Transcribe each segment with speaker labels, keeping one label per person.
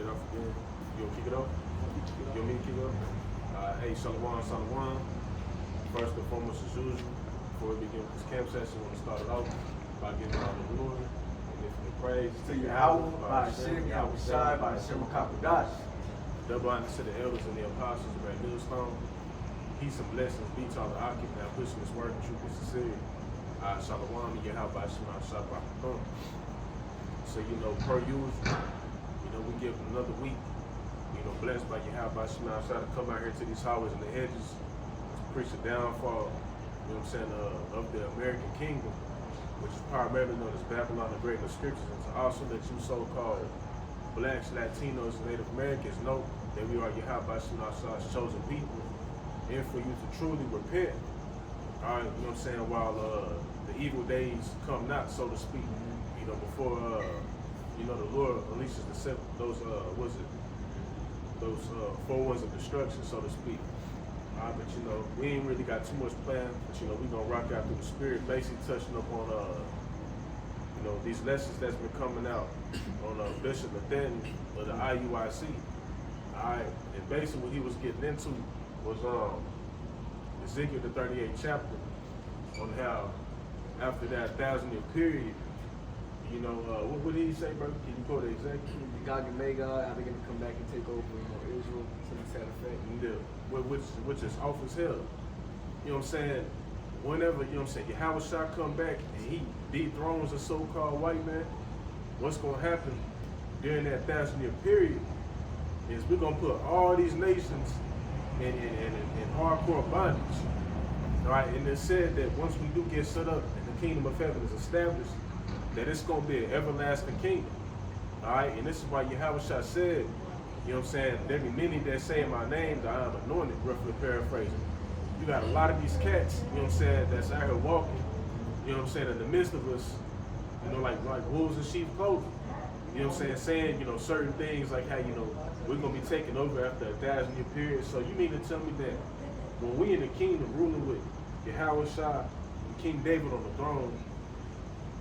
Speaker 1: get off again. You gonna kick it off? You want me to kick it off? Hey, Shalom. First and foremost, as usual, before we begin with this camp session, we want to start it off by giving all the glory and infinite praise
Speaker 2: to Yahweh, bahasham, yahawashi, bahasham, kakudash.
Speaker 1: Double honor to the elders and the apostles of Red Millstone. Peace and blessings be to all the occupants now pushing this word in truth and sincerity. Shalom, yahawashi, shabbat. So, per usual, we give another week, blessed by yahawashi, to come out here to these highways and the hedges to preach the downfall, of the American kingdom, which is primarily known as Babylon, the Great in the Scriptures, and to also let you so-called blacks, Latinos, and Native Americans know that we are Yahawashi chosen people, and for you to truly repent, all right, while the evil days come not, so to speak, before, the Lord releases those four winds of destruction, so to speak. But we ain't really got too much plan. But we gonna rock out through the spirit, basically touching up on these lessons that's been coming out on Bishop Nathaniel of the IUIC. Alright, and basically what he was getting into was Ezekiel the 38th chapter on how after that 1,000-year period, what did he say, brother? Can you quote it exactly?
Speaker 2: Gog and Magog, how they're gonna come back and take over Israel, something to that effect.
Speaker 1: Yeah. Which is off as hell. Whenever, Yahawashi come back and he dethrones a so-called white man, what's gonna happen during that 1,000-year period is we're gonna put all these nations in hardcore bondage. All right, and it said that once we do get set up and the kingdom of heaven is established, that it's gonna be an everlasting kingdom. All right, and this is why Yahawashi said, there be many that say in my name that I am anointed, roughly paraphrasing. You got a lot of these cats, that's out here walking, in the midst of us, like wolves in sheep's clothing. Saying, certain things like how, we're gonna be taking over after a 1,000-year period. So you mean to tell me that when we in the kingdom ruling with Yahawashi and King David on the throne,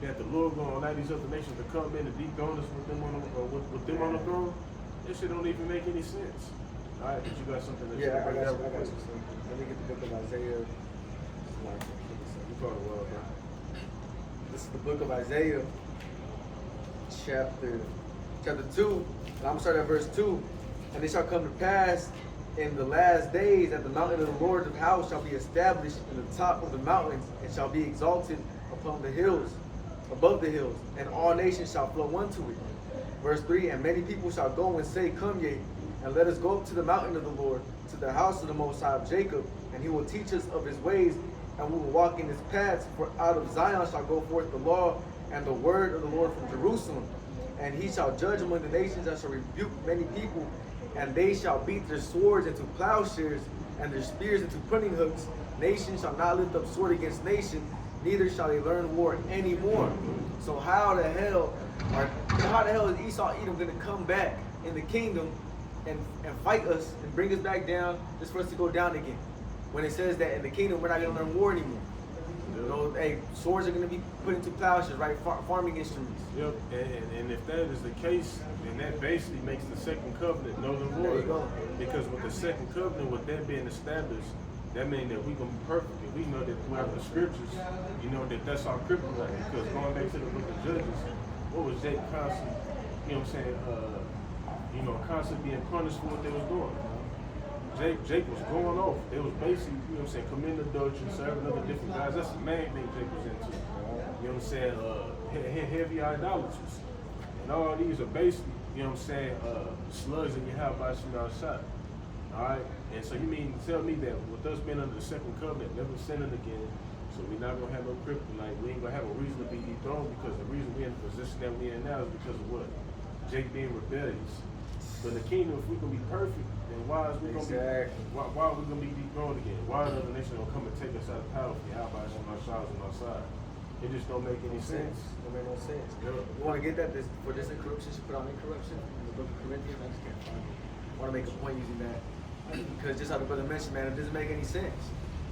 Speaker 1: that the Lord gonna allow these other nations to come in and dethrone us with them on the throne? This shit don't even make any sense. All right, but you got something that
Speaker 2: I got you. Let me get the book of Isaiah.
Speaker 1: You caught it well, bro.
Speaker 2: This is the book of Isaiah, chapter 2. And I'm gonna start at verse 2. And it shall come to pass in the last days that the mountain of the Lord's house shall be established in the top of the mountains, and shall be exalted upon the hills, above the hills, and all nations shall flow unto it. Verse 3, and many people shall go and say, Come ye, and let us go up to the mountain of the Lord, to the house of the Most High of Jacob, and he will teach us of his ways, and we will walk in his paths. For out of Zion shall go forth the law and the word of the Lord from Jerusalem. And he shall judge among the nations, and shall rebuke many people, and they shall beat their swords into plowshares, and their spears into pruning hooks. Nation shall not lift up sword against nation, neither shall they learn war anymore. So how the hell is Esau Edom going to come back in the kingdom and fight us and bring us back down just for us to go down again? When it says that in the kingdom we're not going to learn war anymore. Swords are going to be put into plowshares, right? Farming instruments.
Speaker 1: Yep, and if that is the case, then that basically makes the second covenant null and
Speaker 2: There you
Speaker 1: void.
Speaker 2: go.
Speaker 1: Because with the second covenant, with that being established, that means that we're going to be perfect. And we know that throughout the scriptures, that's our kryptonite. Because going back to the book of Judges, what was Jake constantly, constantly being punished for what they was doing. Jake was going off. They was basically, committing adultery, serving other different guys. That's the main thing Jake was into. Heavy idolaters. And all these are basically, slugs in your house by shooting out shot. Alright? And so you mean to tell me that with us being under the second covenant, never sinning again, so we're not gonna have no kryptonite, we ain't gonna have a reason to be dethroned, because the reason we're in the position that we're in now is because of what? Jake being rebellious. But in the kingdom, if we're gonna be perfect, then why are we gonna be dethroned again? Why are other nations gonna come and take us out of power if you have our shouts on our side? It just don't make any sense.
Speaker 2: Don't make no sense. You want to get that for this incorruption should put on incorruption in the book of Corinthians? I just can't find it. I want to make a point using that. Because just how the brother mentioned, man, it doesn't make any sense.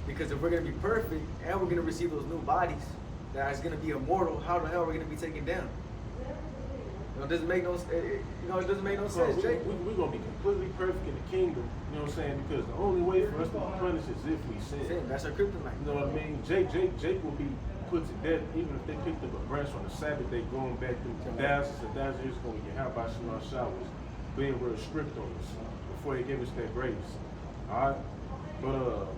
Speaker 2: Because if we're going to be perfect and we're going to receive those new bodies that is going to be immortal, how the hell are we going to be taken down? You know, it doesn't make no, it doesn't make no sense, Jake.
Speaker 1: We're going to be completely perfect in the kingdom, you know what I'm saying? Because the only way for us to be punished is if we sin.
Speaker 2: That's our kryptonite.
Speaker 1: You know what I mean? Jake will be put to death even if they picked up a branch on the Sabbath day going back through thousands and thousands of years ago when Yahawashi was being real strict on us before he gave us that grace. Alright? But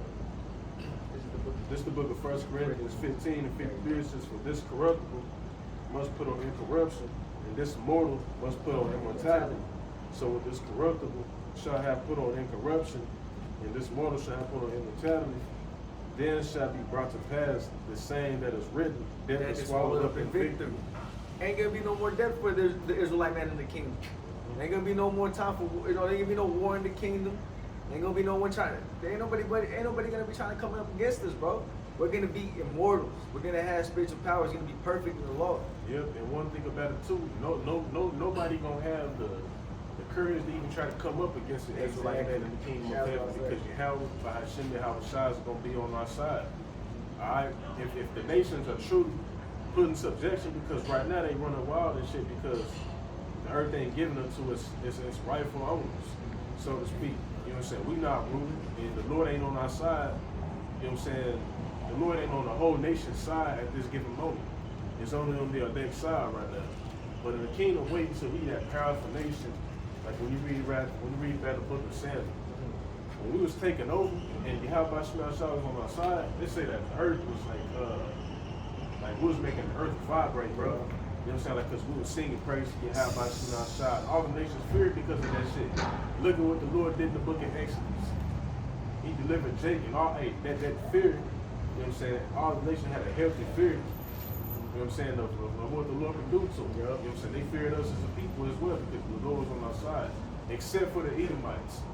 Speaker 1: this is the book of 1 Corinthians 15 and 53. It says, for this corruptible must put on incorruption, and this mortal must put on immortality. So with this corruptible shall have put on incorruption, and this mortal shall have put on immortality, then shall be brought to pass the saying that is written, death is swallowed up in victory.
Speaker 2: Ain't gonna be no more death for the Israelite man in the kingdom. Ain't gonna be no more time for, ain't gonna be no war in the kingdom. Ain't gonna be no one trying to, ain't nobody gonna be trying to come up against us, bro. We're gonna be immortals. We're gonna have spiritual power. It's gonna be perfect in the law.
Speaker 1: Yep, and one thing about it too, nobody gonna have the courage to even try to come up against the Israelite man in the kingdom of heaven, because bahasham yahawashi is gonna be on our side. Alright? If the nations are truly put in subjection, because right now they running wild and shit because the earth ain't giving it to us, it's rightful owners, so to speak. You know what I'm saying? We not ruling, and the Lord ain't on our side. You know what I'm saying? The Lord ain't on the whole nation's side at this given moment. It's only on the elect side right now. But in the kingdom, wait until we that powerful nation. Like when you read about the book of Samuel, when we was taking over and Yahawashi was on our side, they say that the earth was like we was making the earth vibrate, bro. You know what I'm saying? Like, because we were singing praise to Yahawashi. All the nations feared because of that shit. Look at what the Lord did in the book of Exodus. He delivered Jacob and all that fear. You know what I'm saying? All the nations had a healthy fear. You know what I'm saying? Of what the Lord could do to them. You know what I'm saying? They feared us as a people as well because the Lord was on our side, except for the Edomites.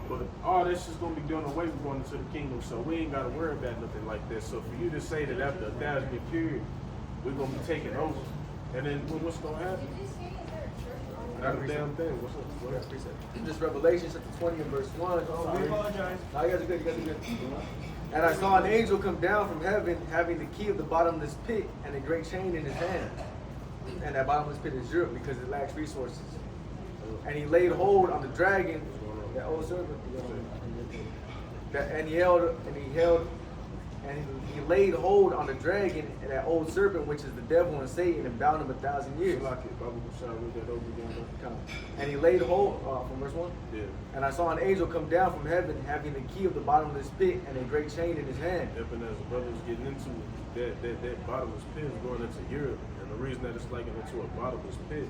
Speaker 1: But all that's just going to be done away with going into the kingdom, so we ain't got to worry about nothing like that. So for you to say that after a 1,000-year period, we're going to be taking over, and then what's going to happen? Not a damn thing. What's up? What else?
Speaker 2: This Revelation chapter 20 and verse 1.
Speaker 1: We apologize.
Speaker 2: No, you guys are good. You guys are good. And I saw an angel come down from heaven, having the key of the bottomless pit and a great chain in his hand. And that bottomless pit is Europe because it lacks resources. And he laid hold on the dragon, that old serpent. He laid hold on the dragon and that old serpent, which is the devil and Satan, and bound him 1,000 years. And he laid hold from verse 1.
Speaker 1: Yeah.
Speaker 2: And I saw an angel come down from heaven, having the key of the bottomless pit and a great chain in his hand.
Speaker 1: Yep, and as the brother was getting into it, that bottomless pit is going into Europe, and the reason that it's likened into a bottomless pit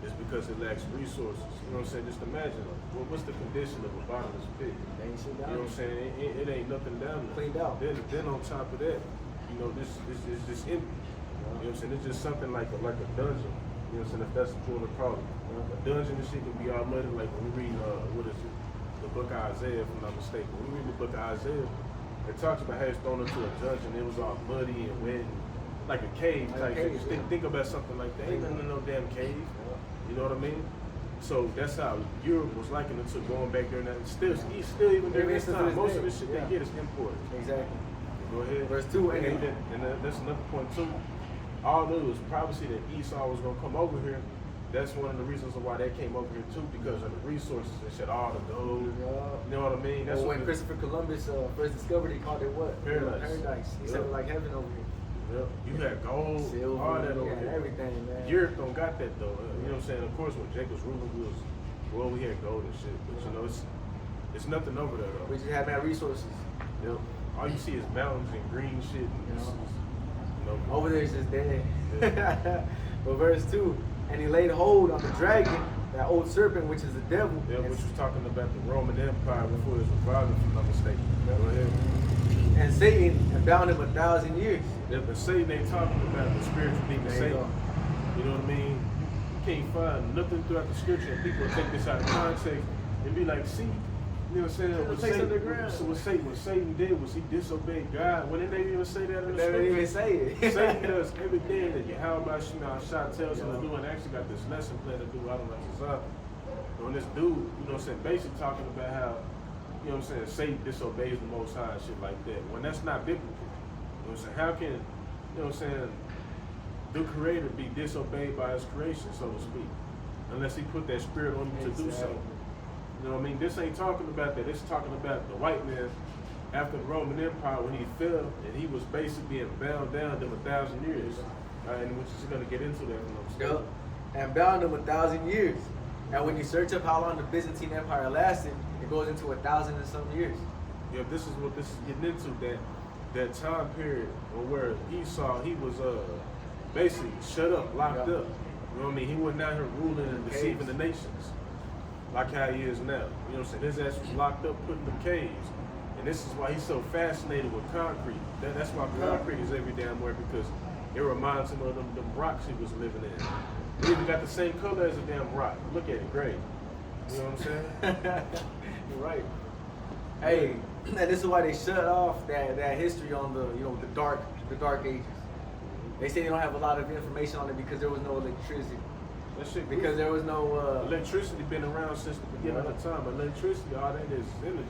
Speaker 1: is because it lacks resources. You know what I'm saying? Just imagine, what's the condition of a bottomless pit?
Speaker 2: They ain't shit
Speaker 1: You
Speaker 2: down.
Speaker 1: know what I'm saying? It ain't nothing down there.
Speaker 2: Cleaned out.
Speaker 1: Then on top of that, you know, this is just empty. You know what I'm saying? It's just something like a dungeon. You know what I'm saying? If that's what you want to call it. A dungeon and shit can be all muddy. Like when we read, what is it? The book of Isaiah, if I'm not mistaken. When we read the book of Isaiah, it talks about how it's thrown into a dungeon. It was all muddy and wet, like a cave type thing. Think about something like that. Ain't nothing in no damn cave. You know what I mean? So that's how Europe was likened to going back there. And still even during this time, most of the shit they get is imported.
Speaker 2: Exactly.
Speaker 1: Go ahead.
Speaker 2: Verse 2.
Speaker 1: And that's another point too. Although it was prophecy that Esau was gonna come over here, that's one of the reasons why they came over here too, because of the resources and shit, all the gold. You know what I mean? That's
Speaker 2: when Christopher Columbus first discovered it, he called it what?
Speaker 1: Paradise.
Speaker 2: He said it was like heaven over here.
Speaker 1: Yep. You had gold,
Speaker 2: silver,
Speaker 1: all that over here.
Speaker 2: Everything, man.
Speaker 1: Europe don't got that though. You know what I'm saying? Of course, when Jacob was ruling, we had gold and shit, but you know, it's nothing over there though.
Speaker 2: We just have that resources.
Speaker 1: Yep. All you see is mountains and green shit. And
Speaker 2: over there is just dead.
Speaker 1: Yeah.
Speaker 2: But verse 2, and he laid hold on the dragon, that old serpent, which is the devil.
Speaker 1: Yeah, which was talking about the Roman Empire before it was revived, if I'm not mistaken. Go ahead.
Speaker 2: And Satan, and bound him 1,000 years.
Speaker 1: Yeah, but Satan ain't talking about the spiritual demon Satan. You know what I mean? You can't find nothing throughout the scripture, and people take this out of context and be like, see, you know what I'm saying? What Satan did was he disobeyed God. When did they even say that in the scripture?
Speaker 2: They didn't even say it.
Speaker 1: Satan does everything that Yahawashi tells him to do, and actually got this lesson plan to do out of Isaiah. When this dude, you know what I'm saying, basically talking about how, you know what I'm saying, Satan disobeys the Most High and shit like that. When that's not biblical. You know what I'm saying? How can, you know what I'm saying, the Creator be disobeyed by His creation, so to speak, unless He put that spirit on you to do so. You know what I mean? This ain't talking about that. It's talking about the white man after the Roman Empire when he fell and he was basically being bound down them 1,000 years. And we're just going to get into that when I'm
Speaker 2: Yep. And bound them 1,000 years. And when you search up how long the Byzantine Empire lasted, it goes into 1,000 and some years.
Speaker 1: Yeah, this is what this is getting into, that time period where Esau, he was basically shut up, locked up. You know what I mean? He wasn't out here ruling and deceiving the nations like how he is now. You know what I'm saying? His ass was locked up, put in the caves. And this is why he's so fascinated with concrete. That's why concrete is every damn where, because it reminds him of them rocks he was living in. It even got the same color as a damn rock. Look at it, gray. You know what I'm saying?
Speaker 2: You're right. Hey, and this is why they shut off that history on the dark ages. They say they don't have a lot of information on it because there was no electricity.
Speaker 1: That shit
Speaker 2: Because there was no
Speaker 1: electricity been around since the beginning of time. Electricity, all that is energy.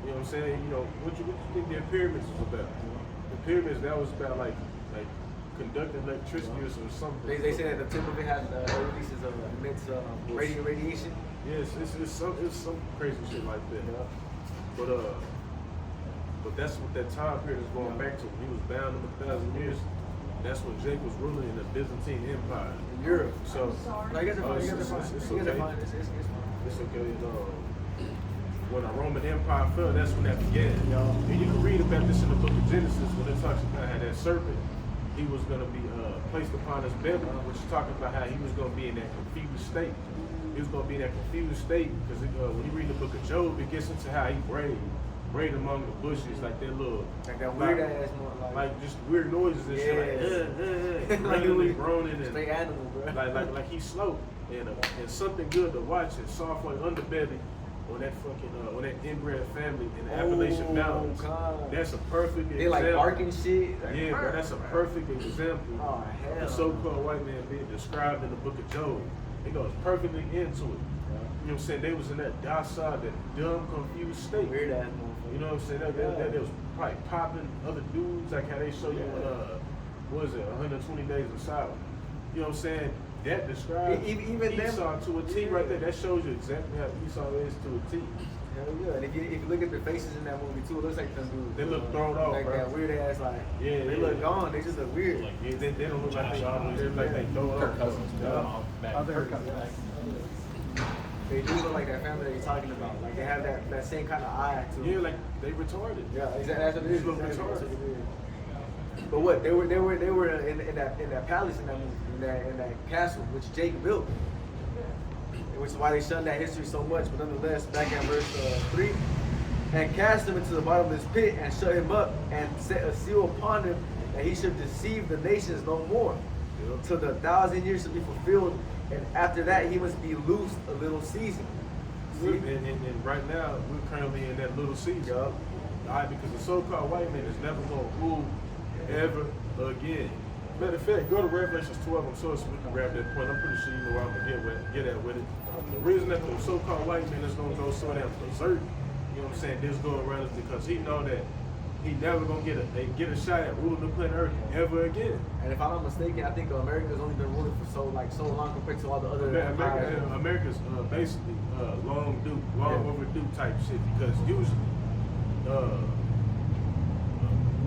Speaker 1: You know what I'm saying? You know, what you think the pyramids was about? The pyramids, that was about like conducting electricity or something.
Speaker 2: They say that the tip of it has releases emits radiation.
Speaker 1: Yes, it's some crazy shit like that. But that's what that time period is going back to. When he was bound in 1,000 years. That's when Jake was ruling in the Byzantine Empire
Speaker 2: In Europe.
Speaker 1: So
Speaker 2: I guess it's
Speaker 1: okay. It's okay. When the Roman Empire fell, that's when that began. And you can read about this in the book of Genesis when it talks about how that serpent, he was going to be placed upon his belly, which is talking about how he was going to be in that confused state. He was going to be in that confused state because when you read the book of Job, it gets into how he brayed among the bushes, like that little,
Speaker 2: like that weird ass,
Speaker 1: like just weird noises and shit, like groaning and
Speaker 2: straight animal, bro.
Speaker 1: Like he's slow and something good to watch and soft like underbelly on that fucking on that inbred family in the Appalachian Mountains.
Speaker 2: God.
Speaker 1: That's a perfect
Speaker 2: They
Speaker 1: example.
Speaker 2: like barking shit. Like,
Speaker 1: yeah, bro, that's a perfect example
Speaker 2: Oh,
Speaker 1: of the so-called white man being described in the book of Job. It goes perfectly into it. You know what I'm saying? They was in that docile, that dumb, confused state.
Speaker 2: Weird ass motherfucker.
Speaker 1: You know what I'm saying? They was probably popping other dudes, like how they show you in, what is it, 120 Days of Silence. You know what I'm saying? That describes
Speaker 2: even
Speaker 1: Esau
Speaker 2: them,
Speaker 1: to a T right there. That shows you exactly how Esau is to a T.
Speaker 2: Hell yeah. And if you look at the faces in that movie too, it looks like them dudes.
Speaker 1: They look thrown off,
Speaker 2: like
Speaker 1: bro.
Speaker 2: that weird ass, like, they look gone. They just look weird.
Speaker 1: Yeah, they don't look like they always look like they throw off.
Speaker 2: They do look like that family that you're talking about. Like they have that same kind of eye to them.
Speaker 1: Yeah, like they retarded.
Speaker 2: Yeah, exactly. That's what it is.
Speaker 1: Look
Speaker 2: Exactly. That's
Speaker 1: retarded.
Speaker 2: what it is. But what they were in that palace in that movie, in that castle which Jake built, which is why they shunned that history so much. But nonetheless, back at verse 3, and cast him into the bottomless pit and shut him up and set a seal upon him that he should deceive the nations no more, till the 1,000 years should be fulfilled. And after that, he must be loosed a little season. See?
Speaker 1: And right now, we're currently in that little season. All right, because the so-called white man is never going to rule ever again. Matter of fact, go to Revelation 12. I'm sure so we can grab that point. I'm pretty sure you know where I'm going to get at with it. The reason that the so-called white man is going to go so damn berserk, you know what I'm saying, this go around is because he know that he never going to get a shot at ruling the planet Earth ever again.
Speaker 2: And if I'm not mistaken, I think America's only been ruling for so long compared to all the other
Speaker 1: America's basically long overdue type shit, because usually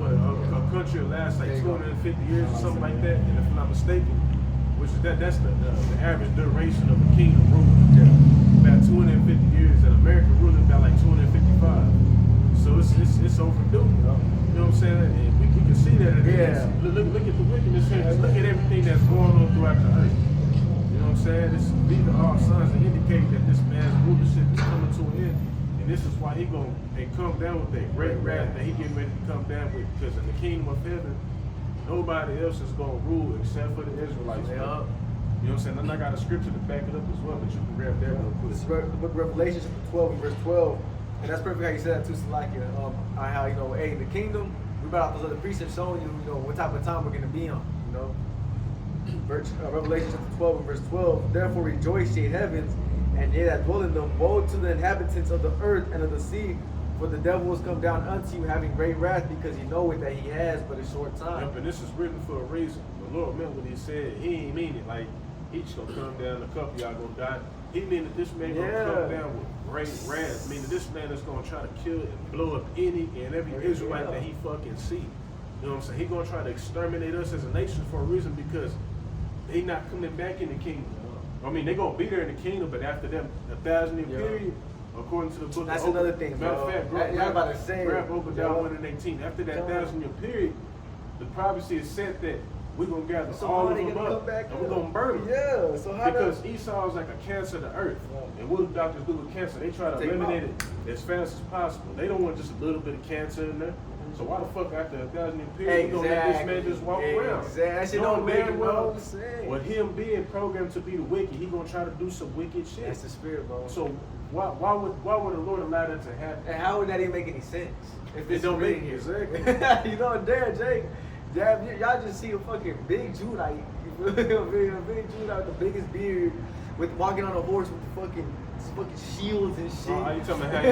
Speaker 1: a country will last like 250 years or something like that, and if I'm not mistaken, which is that's the average duration of a kingdom rule. About 250 years, and America ruling about like 255. So it's overdue. You know what I'm saying? And we can see that. Look at the wickedness here. Just look at everything that's going on throughout the earth. You know what I'm saying? These are all signs that indicate that this man's rulership is coming to an end. And this is why he gonna come down with that great wrath that he getting ready to come down with. Because in the kingdom of heaven, nobody else is gonna rule except for the Israelites. You know what I'm saying? And I got a scripture to back it up as well, but you can grab that real quick.
Speaker 2: This is the book of Revelation, chapter 12 and verse 12. And that's perfect how you said that too, Salakia. How, hey, in the kingdom, we brought out those other precepts showing you, what type of time we're going to be on, Revelation chapter 12 and verse 12. Therefore rejoice, ye heavens, and ye that dwell in them. Woe to the inhabitants of the earth and of the sea, for the devil has come down unto you, having great wrath, because you know it that he has but a short time.
Speaker 1: Yep, and this is written for a reason. Lord meant what he said. He ain't mean it like he just gonna come down, a couple y'all gonna die. He mean that this man gonna come down with great wrath. Meaning this man is gonna try to kill and blow up any and every Israelite that he fucking see. You know what I'm saying? He gonna try to exterminate us as a nation for a reason because they not coming back in the kingdom. I mean, they gonna be there in the kingdom, but after them 1,000-year period, according to the book
Speaker 2: that's
Speaker 1: of
Speaker 2: another thing,
Speaker 1: matter
Speaker 2: bro.
Speaker 1: of fact, grab Obadiah 1:18. After that 1,000-year period, the prophecy is said that we're gonna gather all of them up and we're gonna burn them.
Speaker 2: Yeah, so how
Speaker 1: because Esau is like a cancer to earth. And what do doctors do with cancer? They try to eliminate it as fast as possible. They don't want just a little bit of cancer in there. So why the fuck after 1,000-year period we gonna let this man just walk around?
Speaker 2: Exactly. That shit don't make no sense.
Speaker 1: With him being programmed to be the wicked, he gonna try to do some wicked shit.
Speaker 2: That's the spirit, bro.
Speaker 1: So why would the Lord allow that to happen?
Speaker 2: And how would that even make any sense? If
Speaker 1: It don't make any exactly.
Speaker 2: You know, there, Jake. Y'all just see a fucking big Judite. You feel me? A big Judite with the biggest beard, with walking on a horse with the fucking shields and shit.
Speaker 1: Oh, you talking about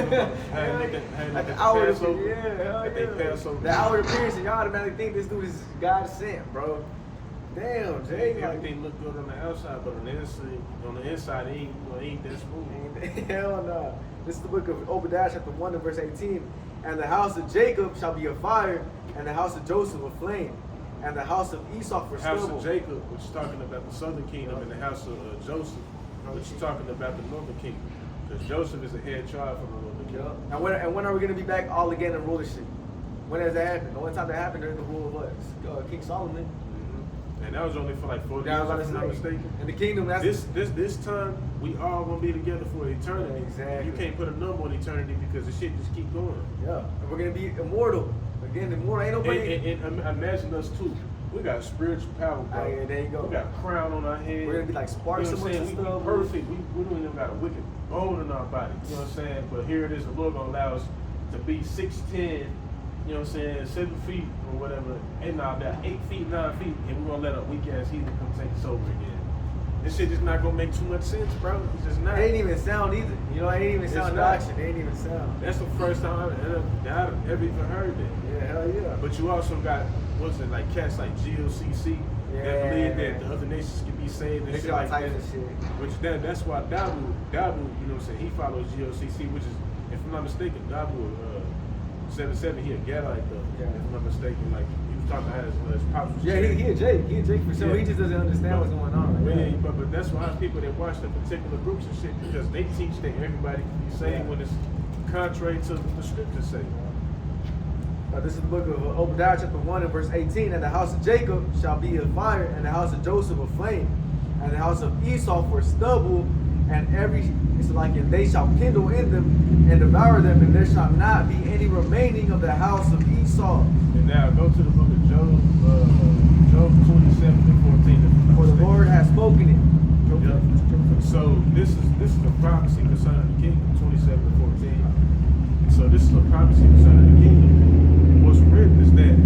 Speaker 1: how you
Speaker 2: at the hour of
Speaker 1: Passover?
Speaker 2: yeah,
Speaker 1: They pass over.
Speaker 2: The hour of appearance, and y'all automatically think this dude is God sent, bro. Damn, Jay.
Speaker 1: Everything look good on the outside, but on the inside, it ain't that smooth.
Speaker 2: Hell no. This is the book of Obadiah, chapter 1 and verse 18. And the house of Jacob shall be a fire, and the house of Joseph a flame, and the house of Esau for
Speaker 1: The house
Speaker 2: stubble.
Speaker 1: of Jacob, which is talking about the southern kingdom, and the house of Joseph, which is talking about the northern kingdom. Because Joseph is the head child from the northern kingdom.
Speaker 2: And when are we going to be back all again in rulership? When does that happen? The only time that happened during the rule of what? King Solomon.
Speaker 1: And that was only for like 40 years, if I'm not mistaken.
Speaker 2: In the kingdom, that's
Speaker 1: this time we all gonna be together for eternity.
Speaker 2: Exactly.
Speaker 1: You can't put a number on eternity because the shit just keep going.
Speaker 2: Yeah. And we're gonna be immortal. Again, immortal. Ain't nobody.
Speaker 1: And imagine us too. We got spiritual power, bro.
Speaker 2: Yeah, there you go.
Speaker 1: We got a crown on our head.
Speaker 2: We're gonna be like sparks.
Speaker 1: You know what I'm saying? We perfect. We don't even got a wicked bone in our body. You know what I'm saying? But here it is. The Lord gonna allow us to be 6'10". You know what I'm saying, 7 feet or whatever, and now about 8 feet, 9 feet, and we're gonna let a weak ass heathen come take us over again. This shit just not gonna make too much sense, bro. It's just not.
Speaker 2: It ain't even sound either. You know, it ain't even sound doctrine. It ain't even sound.
Speaker 1: That's the first time I've ever even heard that.
Speaker 2: Yeah, hell yeah.
Speaker 1: But you also got, what's it, like cats like GLCC that believe that the other nations can be saved and shit like that. Which that's why Dabu, you know what I'm saying, he follows GLCC, which is, if I'm not mistaken, Dabu 7-7, he a Gadite though. If I'm not mistaken, like he was talking about his pops.
Speaker 2: Yeah, he a Jake for sure. He just doesn't understand what's going on.
Speaker 1: But that's why people that watch the particular groups and shit, because they teach that everybody can be saved when it's contrary to what the scriptures say.
Speaker 2: This is the book of Obadiah, chapter 1 and verse 18. And the house of Jacob shall be a fire, and the house of Joseph a flame, and the house of Esau for stubble, and they shall kindle in them and devour them, and there shall not be any remaining of the house of Esau.
Speaker 1: And now go to the book of Job 27 and 14.
Speaker 2: For the Lord has spoken it.
Speaker 1: So this is a prophecy concerning the kingdom, 27 and 14. So this is a prophecy concerning the kingdom. What's written is that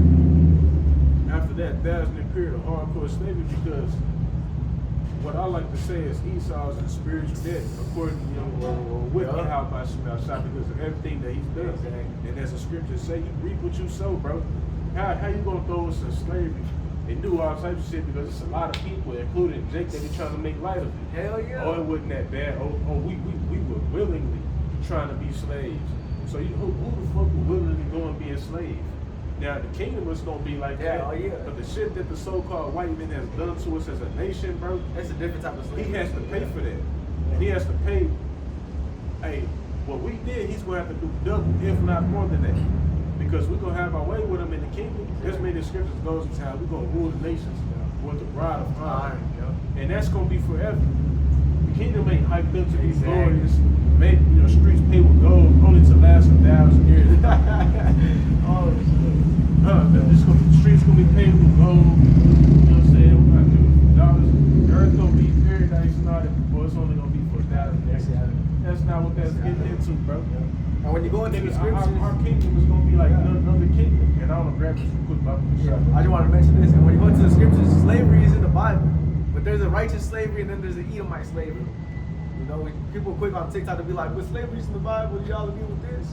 Speaker 1: after that 1,000-year period of hardcore slavery, because what I like to say is Esau's in spiritual debt, according to with yahawashi because of everything that he's done. And as the scriptures say, you reap what you sow, bro. How you gonna throw us in slavery? They do all types of shit because it's a lot of people, including Jake, that be trying to make light of it.
Speaker 2: Hell yeah.
Speaker 1: Oh, it wasn't that bad. We were willingly trying to be slaves. So who the fuck would willingly go and be a slave? Now the kingdom is gonna be like that. But the shit that the so-called white man has done to us as a nation, bro,
Speaker 2: that's a different type of slavery.
Speaker 1: He has to pay for that. And he has to pay. Hey, what we did, he's gonna have to do double, if not more than that. Because we're gonna have our way with him in the kingdom. That's made the scriptures goes into how we're gonna rule the nations with the rod of iron. And that's gonna be forever. The kingdom ain't hyped up to be glorious. Make streets pay with gold only to last 1,000 years.
Speaker 2: Oh shit.
Speaker 1: The streets gonna be paved with gold. You know what I'm saying? We're gonna do dollars. The earth gonna be paradise and all that, but it's only gonna be for 1,000 years. That's not what that's getting into, bro.
Speaker 2: And when you go into the scriptures,
Speaker 1: our kingdom is gonna be like another kingdom. And I want to grab this real quick about
Speaker 2: I just want to mention this. And when you go into the scriptures, slavery is in the Bible, but there's a righteous slavery and then there's an Edomite slavery. You know, people quick on TikTok to be like, "But slavery's in the Bible. Do y'all agree with this?"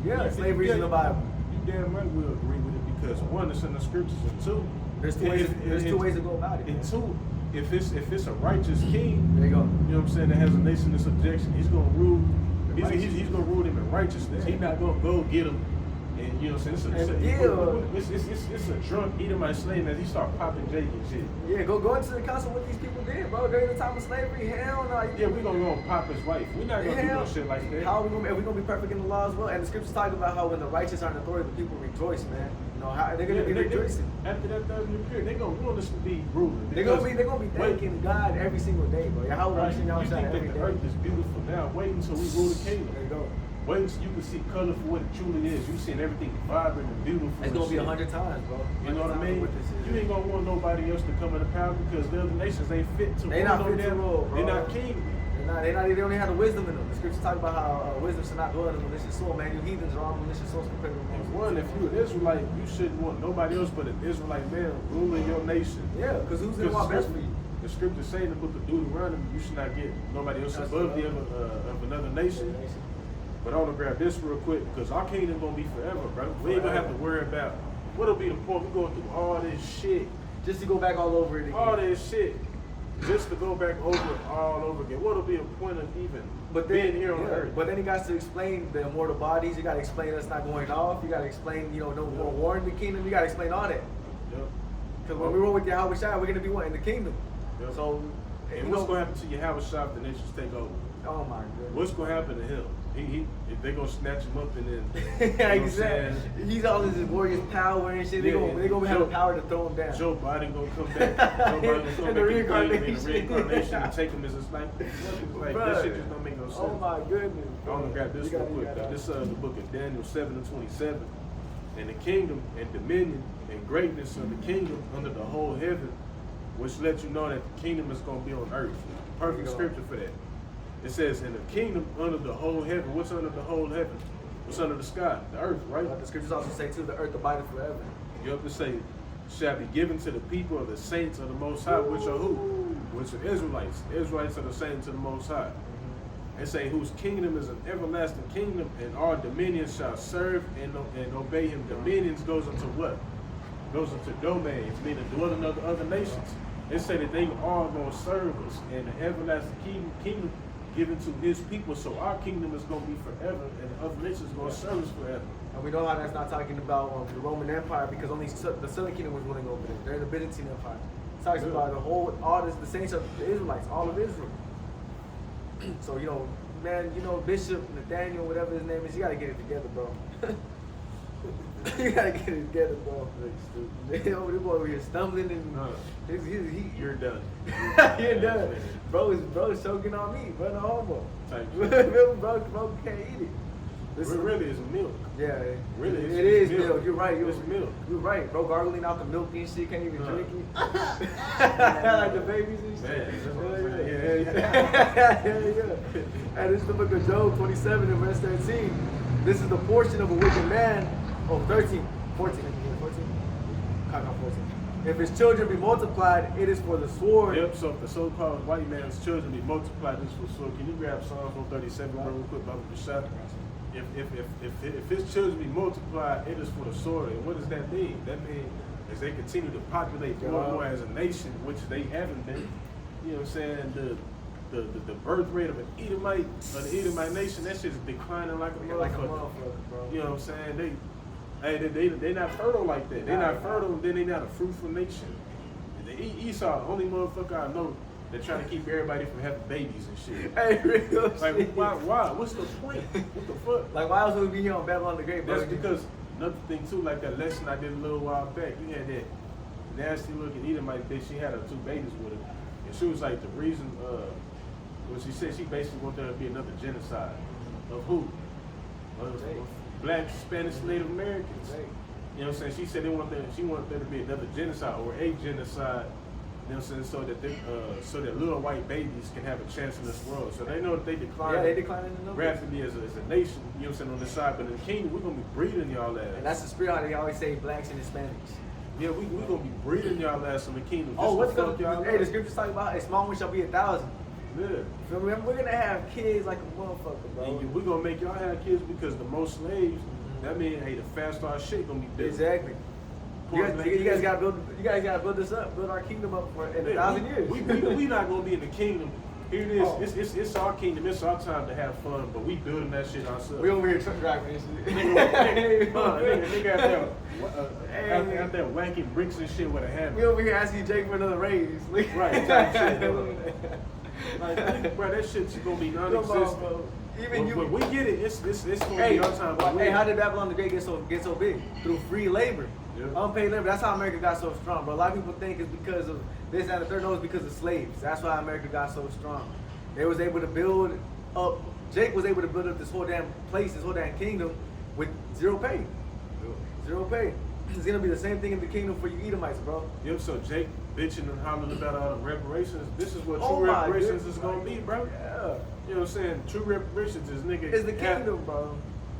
Speaker 2: Yeah, slavery's in the Bible.
Speaker 1: You damn right we'll agree with it because one, it's in the scriptures, and two,
Speaker 2: There's two ways. There's two ways to go about it.
Speaker 1: And
Speaker 2: man.
Speaker 1: two, if it's a righteous king,
Speaker 2: There you go.
Speaker 1: you know what I'm saying, that has a nation in subjection, he's gonna rule. He's
Speaker 2: Righteous.
Speaker 1: gonna rule them in righteousness. He's not gonna go get them. And you know what I'm saying? It's a drunk Edomite slave as he start popping Jake and shit.
Speaker 2: Yeah, go into the council what these people did, bro. During the time of slavery, hell no.
Speaker 1: Yeah, we gonna go and pop his wife. We're not gonna do no shit like that.
Speaker 2: How are we gonna be perfect in the law as well? And the scriptures talk about how when the righteous are in authority, the people rejoice, man. You know how they're gonna be rejoicing.
Speaker 1: After that 30-year period, they're gonna want us to be ruling.
Speaker 2: They're gonna be thanking God every single day, bro. Yahawashi,
Speaker 1: You think that the earth is beautiful now? Wait until we rule the kingdom.
Speaker 2: There you go.
Speaker 1: Wait until you can see color for what it truly is. You seeing everything vibrant and beautiful.
Speaker 2: It's gonna be 100 times, bro.
Speaker 1: You know what I mean? You ain't gonna want nobody else to come into power because the other nations ain't fit to rule.
Speaker 2: They not fit to rule, bro.
Speaker 1: They're not king.
Speaker 2: They don't even have the wisdom in them. The scriptures talk about how wisdom should not dwell in a malicious soul, man. You heathens are all malicious souls compared to
Speaker 1: And one, if you're an Israelite, you shouldn't want nobody else but an Israelite man ruling your nation.
Speaker 2: Yeah, because who's gonna want best for you?
Speaker 1: The scriptures say in the book of Deuteronomy, you should not get nobody else above the of another nation. But I want to grab this real quick because our kingdom gonna be forever, bro. We ain't gonna have to worry about what'll be the point. We going through all this shit,
Speaker 2: Just to go back all over it again.
Speaker 1: all this shit, just to go back over it all over again. What'll be the point of even being here on earth?
Speaker 2: But then he got to explain the immortal bodies. You got to explain us not going off. You got to explain, no more war in the kingdom. You got to explain all that.
Speaker 1: Yep.
Speaker 2: Because when we roll with Yahawashi, we're gonna be what in the kingdom.
Speaker 1: Yep.
Speaker 2: So,
Speaker 1: And what's gonna happen to Yahawashi if the nations take over?
Speaker 2: Oh my goodness.
Speaker 1: What's gonna happen to him? If they gonna snatch him up and then
Speaker 2: Yeah, exactly. He's all this glorious power and shit. They gonna have the power to throw him down.
Speaker 1: Joe Biden gonna come back. Joe Biden gonna come
Speaker 2: In the
Speaker 1: back
Speaker 2: reincarnation.
Speaker 1: in the reincarnation and take him as a sniper. Like that shit just don't make no sense.
Speaker 2: Oh my goodness.
Speaker 1: I want to grab this real quick. This the book of Daniel 7:27. And the kingdom and dominion and greatness of the kingdom under the whole heaven, which lets you know that the kingdom is gonna be on earth. Perfect scripture for that. It says, in the kingdom under the whole heaven. What's under the whole heaven? What's under the sky? The earth, right?
Speaker 2: But the scriptures also say too, the earth abideth forever.
Speaker 1: You have to say, shall be given to the people of the saints of the Most High, which are who? Which are Israelites. Israelites are the saints of the Most High. And say, whose kingdom is an everlasting kingdom, and our dominions shall serve and obey him. Dominions goes into what? Goes into domains, meaning dwelling of the other nations. They say that they are going to serve us, and the everlasting kingdom given to his people. So our kingdom is going to be forever, and the other nations are going to serve us forever.
Speaker 2: And we know how that's not talking about the Roman Empire because only the Southern Kingdom was ruling over them. They're the Byzantine Empire. It talks about the saints of the Israelites, all of Israel. So, man, Bishop Nathaniel, whatever his name is, you got to get it together, bro. You got to get it together, bro. This boy over here stumbling and
Speaker 1: You're done.
Speaker 2: You're done. Bro is choking on me, bro. No homo. bro can't eat it.
Speaker 1: It really is milk.
Speaker 2: Yeah,
Speaker 1: Really,
Speaker 2: it is milk. You're right.
Speaker 1: It's milk.
Speaker 2: You're right, bro. Gargling out the milk and shit, can't even drink it. Like the babies and shit.
Speaker 1: Man, that's what I'm saying.
Speaker 2: Yeah. And this is the book of Job 27 and verse 13. This is the portion of a wicked man. Oh, 13, 14. Cut off 14. If his children be multiplied, it is for the sword.
Speaker 1: Yep, so if the so-called white man's children be multiplied, this for sword. Can you grab Psalms 137 real quick, Baba Bashar? If his children be multiplied, it is for the sword. And what does that mean? That means as they continue to populate more and more as a nation, which they haven't been, you know what I'm saying, the birth rate of the Edomite nation, that shit's declining like a motherfucker.
Speaker 2: Bro.
Speaker 1: You know what I'm saying? They not fertile like that. They not fertile, then they not a fruitful nation. Esau, the only motherfucker I know that trying to keep everybody from having babies and shit.
Speaker 2: Hey, real
Speaker 1: Like,
Speaker 2: shit.
Speaker 1: why? What's the point? What the fuck?
Speaker 2: Like, why else would we be here on Babylon the Great, bro?
Speaker 1: That's because another thing too, like that lesson I did a little while back. You had that nasty looking Edomite bitch. She had her 2 babies with her, and she was like the reason. Well, she said she basically wanted there to be another genocide of who? Of Black, Spanish, Native Americans. You know what I'm saying? She said she wanted there to be another genocide or a genocide. You know what I'm saying? So that little white babies can have a chance in this world. So they know that they decline.
Speaker 2: Yeah, they decline in the numbers.
Speaker 1: Rapidly as a nation. You know what I'm saying? On this side, but in the kingdom, we're gonna be breeding y'all ass.
Speaker 2: And that's the spirit how they always say blacks and Hispanics.
Speaker 1: Yeah, we gonna be breeding y'all ass in the kingdom.
Speaker 2: Oh, what's
Speaker 1: going
Speaker 2: going on? Hey, the scriptures talking about a small one shall be 1,000.
Speaker 1: Yeah.
Speaker 2: Feel me? We're gonna have kids like a motherfucker, bro.
Speaker 1: And we're gonna make y'all have kids because the most slaves, that means, hey, the faster our shit gonna be built.
Speaker 2: Exactly.
Speaker 1: important.
Speaker 2: You guys gotta build. You guys gotta build this up. Build our kingdom up for in 1,000 years.
Speaker 1: We not gonna be in the kingdom. Here it is.
Speaker 2: Oh.
Speaker 1: It's our kingdom. It's our time to have fun, but we building that shit ourselves.
Speaker 2: We over here truck driving and shit.
Speaker 1: Nigga out there whacking bricks and shit with a hammer.
Speaker 2: We over here asking Jake for another raise.
Speaker 1: Right, type shit. Like, bro, that shit's gonna be non-existent.
Speaker 2: Even you.
Speaker 1: When we get it, it's gonna be our time.
Speaker 2: Hey, how did Babylon the Great get so big? Through free labor, unpaid labor. That's how America got so strong. But a lot of people think it's because of this and the third. No, it's because of slaves. That's why America got so strong. They was able to build up. Jake was able to build up this whole damn place, this whole damn kingdom, with zero pay. Zero pay. It's gonna be the same thing in the kingdom for you Edomites, bro.
Speaker 1: Yep. So Jake bitching and hollering about all the reparations. This is what true reparations is gonna be, bro.
Speaker 2: Yeah.
Speaker 1: You know what I'm saying? True reparations is nigga.
Speaker 2: It's the kingdom, bro.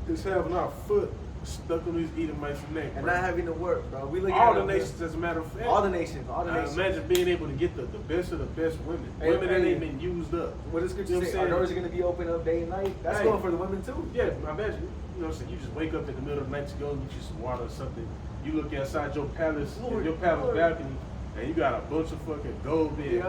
Speaker 1: Just having our foot stuck on these Edomites' neck,
Speaker 2: And
Speaker 1: bro.
Speaker 2: not having to work, bro. We look
Speaker 1: all
Speaker 2: at
Speaker 1: the nations, as a matter of fact.
Speaker 2: All the nations.
Speaker 1: Imagine being able to get the best of the best women. Women that ain't been used up.
Speaker 2: What does scripture
Speaker 1: You know what
Speaker 2: say?
Speaker 1: I'm
Speaker 2: Our
Speaker 1: saying?
Speaker 2: doors are going to be open up day and night. That's going for the women too.
Speaker 1: Yeah, imagine. You know what I'm saying? You just wake up in the middle of the night to go get you some water or something. You look outside your palace, balcony, and you got a bunch of fucking gold being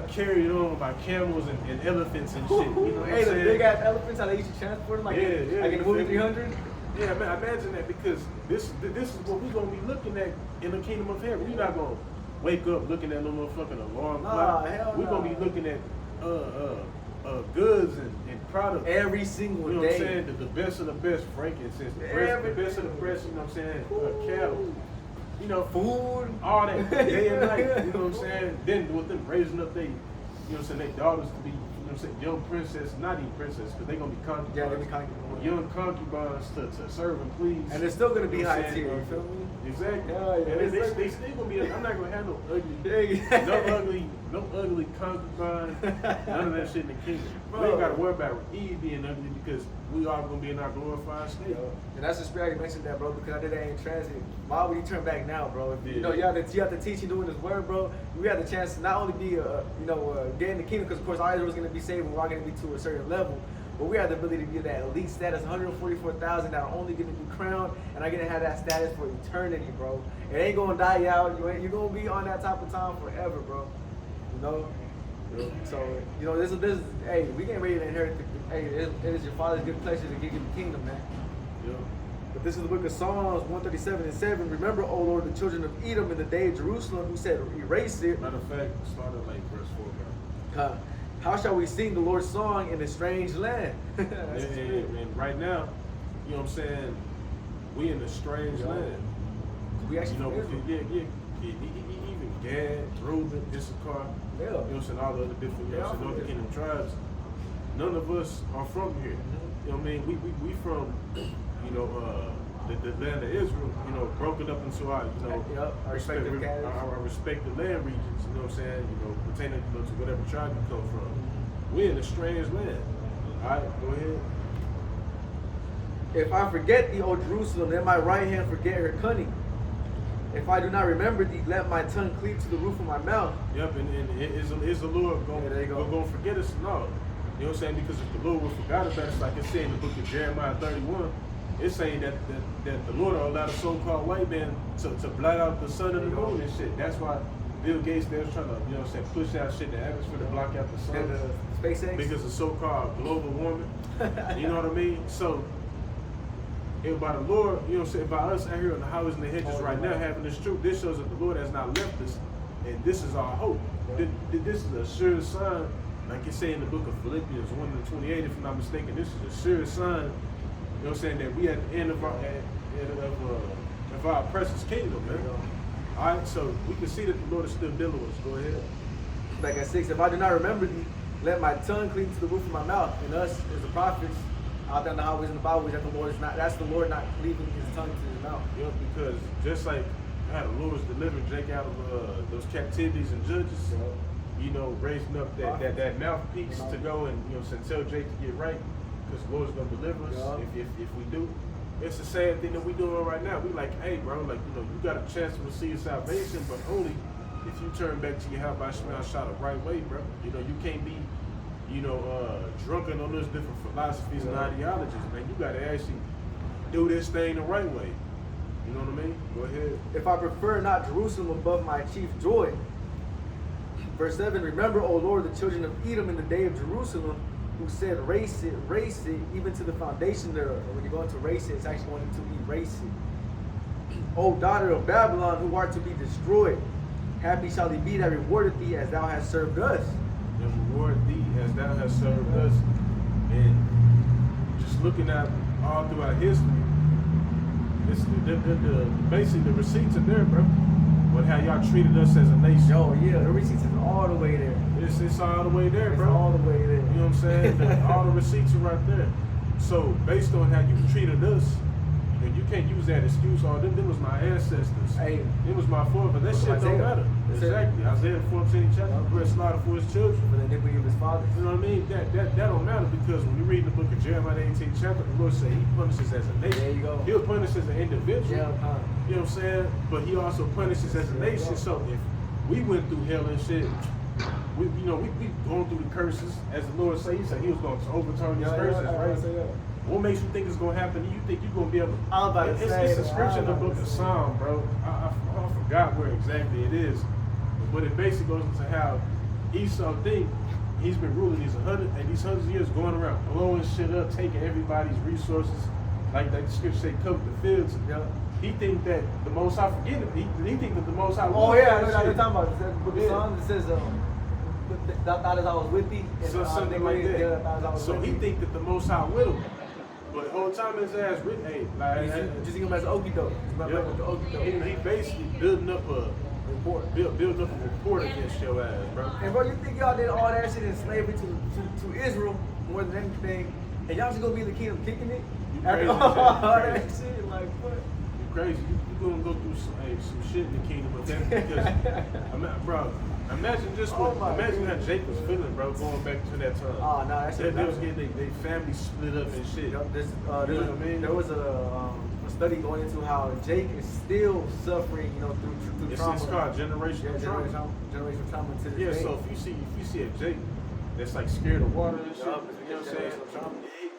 Speaker 1: carried on by camels and elephants and shit. You know what I'm
Speaker 2: the
Speaker 1: saying?
Speaker 2: big ass elephants, how they used to transport them, like in the movie 300.
Speaker 1: Yeah, man, imagine that, because this is what we're gonna be looking at in the kingdom of heaven. We're not gonna wake up looking at no motherfucking alarm clock. We're gonna be looking at goods and products
Speaker 2: every single
Speaker 1: you know
Speaker 2: day.
Speaker 1: What I'm saying? The best of the best frankincense, the best of the best. You know what I'm saying? Cattle. You know, food, all that day and night. You know what I'm saying? Then with them raising up you know what I'm saying, their daughters to be, you know what I'm saying, young princess, not even princess, because they're gonna be concubines.
Speaker 2: Yeah, they be concubines.
Speaker 1: Young concubines to serve and please.
Speaker 2: And they're still gonna be
Speaker 1: You know what
Speaker 2: high
Speaker 1: I'm
Speaker 2: tier,
Speaker 1: saying?
Speaker 2: you feel me?
Speaker 1: Exactly.
Speaker 2: Yeah,
Speaker 1: And they still gonna be. I'm not gonna have no ugly concubine, none of that shit in the kingdom. We ain't gotta worry about Eve being ugly, because we are gonna be in our glorified state.
Speaker 2: And that's the spirit I mentioned that, bro, because I did that in transit. Why would you turn back now, bro? If,
Speaker 1: Yeah.
Speaker 2: you know, you have to teach and doing this word, bro. We had the chance to not only be, getting the kingdom, because of course Israel was gonna be saved, and we're all gonna be to a certain level. But we have the ability to be that elite status, 144,000 that are only going to be crowned, and are going to have that status for eternity, bro. It ain't going to die out. You're going to be on that type of time forever, bro. You know? Yeah. So, you know, this is, hey, we getting ready to inherit it is your Father's good pleasure to give you the kingdom, man.
Speaker 1: Yeah.
Speaker 2: But this is the book of Psalms 137:7. Remember, O Lord, the children of Edom in the day of Jerusalem, who said, erase it.
Speaker 1: Matter of fact, started like verse 4, bro.
Speaker 2: How shall we sing the Lord's song in a strange land?
Speaker 1: and right now, you know what I'm saying, we in a strange land.
Speaker 2: We actually,
Speaker 1: you know, even Gad, Reuben, Issachar, you know what I'm saying, all the other different, you know, Northern Kingdom tribes. None of us are from here. You know what I mean? We from, you know, the land of Israel, you know, broken up into our, you know, our respective land regions, you know what I'm saying, you know, pertaining to whatever tribe you come from. We're in a strange land. All right, go ahead.
Speaker 2: If I forget thee, O Jerusalem, let my right hand forget her cunning. If I do not remember thee, let my tongue cleave to the roof of my mouth.
Speaker 1: Yep, and is the Lord going to forget us? No. You know what I'm saying? Because if the Lord was forgot about us, like it's saying in the book of Jeremiah 31, it's saying that the Lord will allow the so-called white man to blot out the sun and the moon and shit. That's why Bill Gates, they was trying to, you know what I'm saying, push out shit in the atmosphere to block out the sun.
Speaker 2: And SpaceX?
Speaker 1: Because of so-called global warming. You know what I mean? So, if by the Lord, you know what I'm saying, by us out here on the highways and the hedges right now having this truth, this shows that the Lord has not left us, and this is our hope. This is a sure sign, like you say in the book of Philippians 1:28, if I'm not mistaken, this is a sure sign, you know what I'm saying, that we at the end of our precious kingdom, man. All right, so we can see that the Lord is still dealing with us. Go ahead.
Speaker 2: Like at 6, if I do not remember thee, let my tongue cleave to the roof of my mouth. And us, as the prophets, out there in the highways and the byways, that's the Lord not cleaving his tongue to his mouth.
Speaker 1: Yeah, because just like how the Lord was delivering Jake out of those captivities and judges, you know, raising up that mouthpiece to go and, you know, tell Jake to get right, because the Lord's going to deliver us if we do. It's the same thing that we doing right now. We like, hey, bro, like, you know, you got a chance to receive salvation, but only if you turn back to yahawashi the right way, bro. You know, you can't be, you know, drunken on those different philosophies and ideologies, man. You got to actually do this thing the right way. You know what I mean? Go ahead.
Speaker 2: If I prefer not Jerusalem above my chief joy. Verse 7, remember, O Lord, the children of Edom in the day of Jerusalem, who said, race it, even to the foundation thereof. And when you're going to race it, it's actually going to erase it. O daughter of Babylon, who art to be destroyed, happy shall he be that rewarded thee as thou hast served us.
Speaker 1: And reward thee as thou hast served us. And just looking at all throughout history, it's basically the receipts are there, bro. But how y'all treated us as a nation.
Speaker 2: Yo, yeah, the receipts is all the way there.
Speaker 1: It's all the way there,
Speaker 2: It's
Speaker 1: bro.
Speaker 2: all the way there.
Speaker 1: You know what I'm saying? All the receipts are right there. So based on how you treated us, and you can't use that excuse. Oh, them was my ancestors.
Speaker 2: Hey,
Speaker 1: it was my forefathers. That shit don't matter. Exactly. Isaiah 14 chapter, bread slaughter for his children.
Speaker 2: For the iniquity of his fathers.
Speaker 1: You know what I mean? That don't matter, because when you read the book of Jeremiah 18 chapter, the Lord said he punishes as a nation.
Speaker 2: There you go.
Speaker 1: He'll punish as an individual.
Speaker 2: Yeah,
Speaker 1: you know what I'm saying? But he also punishes as a nation. So if we went through hell and shit, we going through the curses, as the Lord said, he said he was going to overturn these curses, right? What makes you think it's going to happen to you? You think you're going to be able to... It's a scripture in the book of Psalm, bro. I forgot where exactly it is. But it basically goes into how Esau think he's been ruling these 100 years, going around blowing shit up, taking everybody's resources, like the scripture say, cover the fields. He think that the Most High forget it. He think that the Most High...
Speaker 2: Oh yeah, I know what you're talking about. The book of Psalms, it says, thought as I was with thee. And,
Speaker 1: something like that. So he think that the Most High with him. But the whole time his ass written, hey, like,
Speaker 2: just think him as an okie doke.
Speaker 1: He basically building up a report, building up a report against your ass, bro.
Speaker 2: And bro, you think y'all did all that shit in slavery to Israel more than anything, and y'all just gonna be in the kingdom kicking it? After all that shit, like what?
Speaker 1: You crazy? You gonna go through some shit in the kingdom, but that's because, bro. Imagine imagine how Jake was feeling, bro, going back to that time.
Speaker 2: Oh, no, that's it.
Speaker 1: They was getting their family split up and shit.
Speaker 2: There was a study going into how Jake is still suffering, through trauma.
Speaker 1: It's called generational trauma.
Speaker 2: Generational trauma to this day.
Speaker 1: So if you see a Jake that's like scared of water and shit, you know what I'm saying?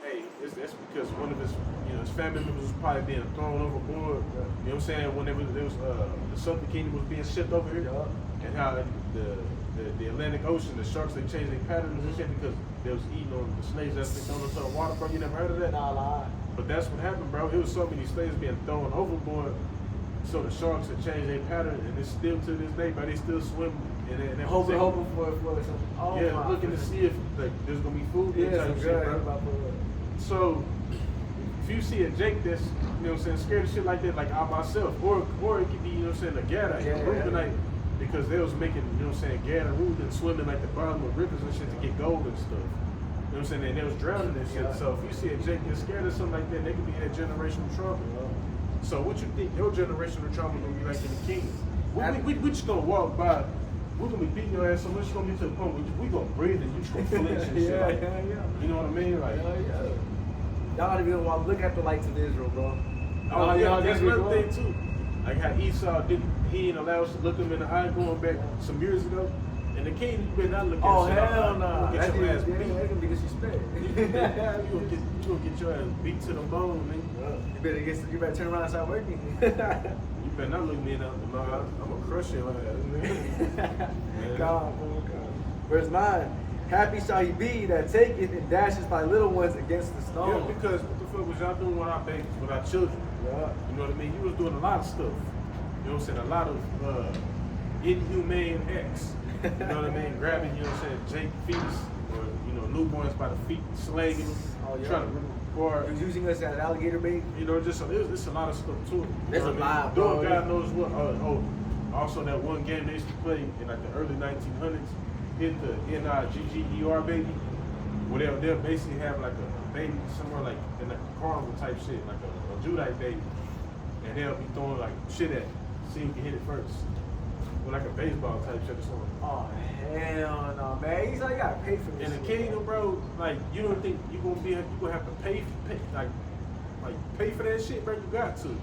Speaker 1: Hey, that's because one of his family members was probably being thrown overboard. You know what I'm saying? When there was the Southern Kingdom was being shipped over here. And how the Atlantic Ocean, the sharks, they changed their patterns and shit because they was eating on the slaves that's been thrown into the water, bro. You never heard of that?
Speaker 2: Nah.
Speaker 1: But that's what happened, bro. It was so many slaves being thrown overboard, so the sharks had changed their pattern, and it's still to this day, but they still swim in that.
Speaker 2: Hoping for some.
Speaker 1: Looking to see if there's gonna be food. Type shit, bro. So if you see a Jake that's scared of shit like that, like I myself, or it could be a Gadite, a Reubenite. Because they was making, Gad and Reuben swimming like the bottom of rivers and shit to get gold and stuff. You know what I'm saying? And they was drowning and shit. So if you see a Jake that's scared of something like that, they could be in that generational trauma. So what you think your generational trauma gonna be like in the kingdom? We just gonna walk by, we're gonna be beating your ass so much, it's gonna get to the point where we gonna breathe and you just gonna flinch and shit. You know what I mean? Like,
Speaker 2: y'all not even want to look at the lights of Israel, bro.
Speaker 1: Oh yeah, that's another thing too. Like how Esau he ain't allowed us to look him in the eye going back some years ago. And the king, you better not look at
Speaker 2: hell
Speaker 1: no.
Speaker 2: Nah.
Speaker 1: Get your ass beat.
Speaker 2: That can be disrespect.
Speaker 1: You gonna get your ass beat to the bone, nigga.
Speaker 2: You better turn around and start working.
Speaker 1: You better not look me in the eye. I'm gonna crush your ass, nigga.
Speaker 2: God. Verse 9. Happy shall he be that taketh and dashes thy little ones against the stone.
Speaker 1: Yeah, because what the fuck was y'all doing with our babies, with our children?
Speaker 2: Yeah.
Speaker 1: You know what I mean? You was doing a lot of stuff. You know what I'm saying? A lot of inhumane acts. You know what I mean? Grabbing, Jake fetus or, newborns by the feet, slanging them, trying to rip them apart.
Speaker 2: He was using us as alligator bait.
Speaker 1: It's a lot of stuff too.
Speaker 2: There's a lot, bro.
Speaker 1: Doing God knows what. Also that one game they used to play in like the early 1900s, hit the NIGGER baby, where they'll basically have like a baby somewhere like in a carnival type shit, like a Judite baby, and they'll be throwing like shit at it, see who can hit it first. With like a baseball type shit or something.
Speaker 2: Oh hell no, man! He's like, you gotta pay for this.
Speaker 1: In the kingdom, bro, like you don't think you gonna have to pay for that shit, bro? You got to.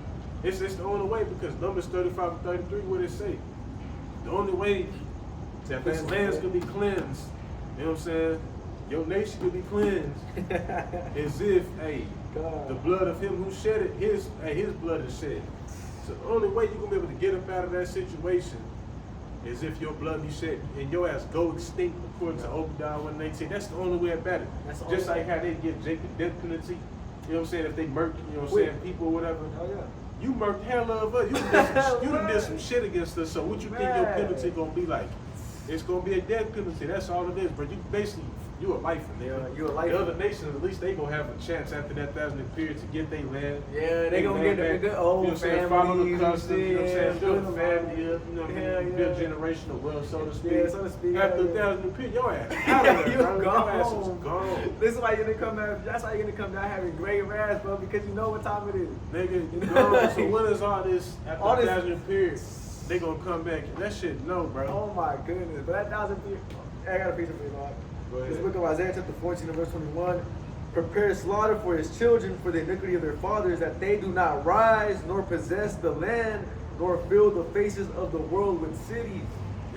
Speaker 1: It's the only way because Numbers 35 and 33, what it say? The only way that this land can be cleansed, you know what I'm saying? Your nation can be cleansed, is if, the blood of him who shed it, his blood is shed. So the only way you're gonna be able to get up out of that situation is if your blood be shed and your ass go extinct according to Obadiah 1:18. That's the only way about it. Just like how they give Jacob death penalty. You know what I'm saying? If they murk, you know what I'm saying, people or whatever.
Speaker 2: Oh yeah.
Speaker 1: You murked hell of us. You done did some shit against us. So what you think your penalty gonna be like? It's gonna be a death penalty. That's all it is, bro. You basically you a lifer, nigga.
Speaker 2: You a lifer.
Speaker 1: The other nations, at least they gonna have a chance after that 1,000-year period to get their land.
Speaker 2: Yeah, they gonna get the good old,
Speaker 1: you know what I'm saying, follow the customs, you know what I'm saying, build a
Speaker 2: good
Speaker 1: family, you know what I mean, build generational wealth, so to speak.
Speaker 2: Yeah, so to speak.
Speaker 1: After 1,000-year period, your ass out of there,
Speaker 2: You
Speaker 1: bro.
Speaker 2: gone.
Speaker 1: Your ass is gone.
Speaker 2: This is why you're gonna come out. That's why you're gonna come down having gray wrath, bro, because you know what time it is.
Speaker 1: Nigga, you gone. So when is all this after
Speaker 2: All this-
Speaker 1: 1,000-year period? They gonna come back. That shit, no, bro.
Speaker 2: Oh my goodness. But that 1,000 years. I got a piece of it, Lord.
Speaker 1: Go ahead.
Speaker 2: This book of Isaiah chapter 14 and verse 21. Prepare slaughter for his children for the iniquity of their fathers, that they do not rise nor possess the land, nor fill the faces of the world with cities.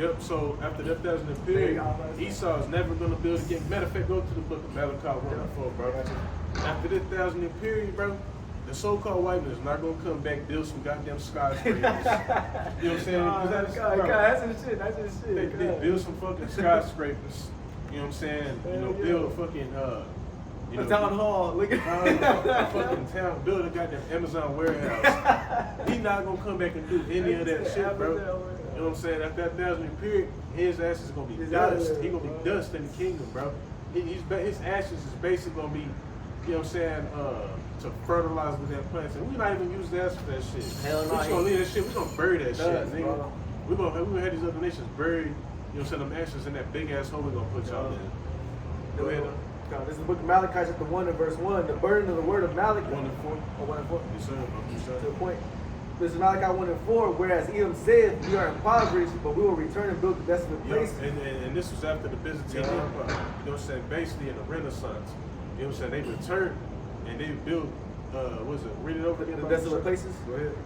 Speaker 1: Yep, so after that 1,000-year period, Esau is never going to build again. Matter of fact, go to the book of Malachi 1:4, bro. After this 1,000-year period, bro, the so-called white man is not going to come back, build some goddamn skyscrapers. You know what I'm saying?
Speaker 2: Oh, God, that's his shit. That's his shit.
Speaker 1: They build some fucking skyscrapers. You know what I'm saying? You know, build a fucking, you
Speaker 2: a
Speaker 1: know,
Speaker 2: town hall. Look at
Speaker 1: a fucking town, build a goddamn Amazon warehouse. He not gonna come back and do any of that shit, bro. You know what I'm saying? After that 1,000-year period, his ass is gonna be dust. He gonna be dust in the kingdom, bro. His ashes is basically gonna be, you know what I'm saying, to fertilize the damn plants. And we not even use that for that shit.
Speaker 2: Hell no.
Speaker 1: We just gonna leave that shit. We gonna bury that shit, nigga.
Speaker 2: Bro.
Speaker 1: We gonna have these other nations buried. You know what I'm saying? Them ashes in that big ass hole we gonna put y'all in. Go ahead.
Speaker 2: God, this is the book of Malachi, chapter 1 and verse 1. The burden of the word of Malachi.
Speaker 1: 1 and 4.
Speaker 2: Oh, 1 and 4.
Speaker 1: Yes, sir. Yes, sir.
Speaker 2: To the point. This is Malachi 1 and 4. Whereas Edom said, we are impoverished, but we will return and build the desolate places.
Speaker 1: And this was after the Byzantine Empire. You know what I'm saying? Basically in the Renaissance. You know what I'm saying? They returned and they built, what is it? Read it over again.
Speaker 2: The desolate places.
Speaker 1: Go ahead.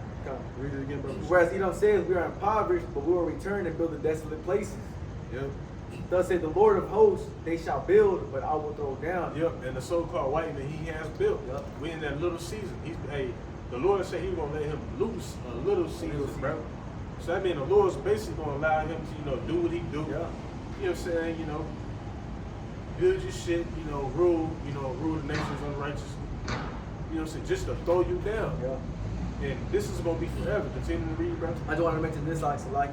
Speaker 1: Read it again, brother.
Speaker 2: Whereas Edom says, we are impoverished, but we will return and build the desolate places.
Speaker 1: Yep.
Speaker 2: Thus said the Lord of hosts, they shall build, but I will throw down.
Speaker 1: Yep, and the so-called white man, he has built. Yep. We in that little season. The Lord said he was gonna let him loose a little season, bro. So that means the Lord's basically gonna allow him to, you know, do what he do.
Speaker 2: Yeah.
Speaker 1: You know what I'm saying? You know, build your shit, rule the nations unrighteously. You know what I'm saying? Just to throw you down.
Speaker 2: Yeah.
Speaker 1: And this is gonna be forever. Continue to read, bro.
Speaker 2: I just want to mention this, like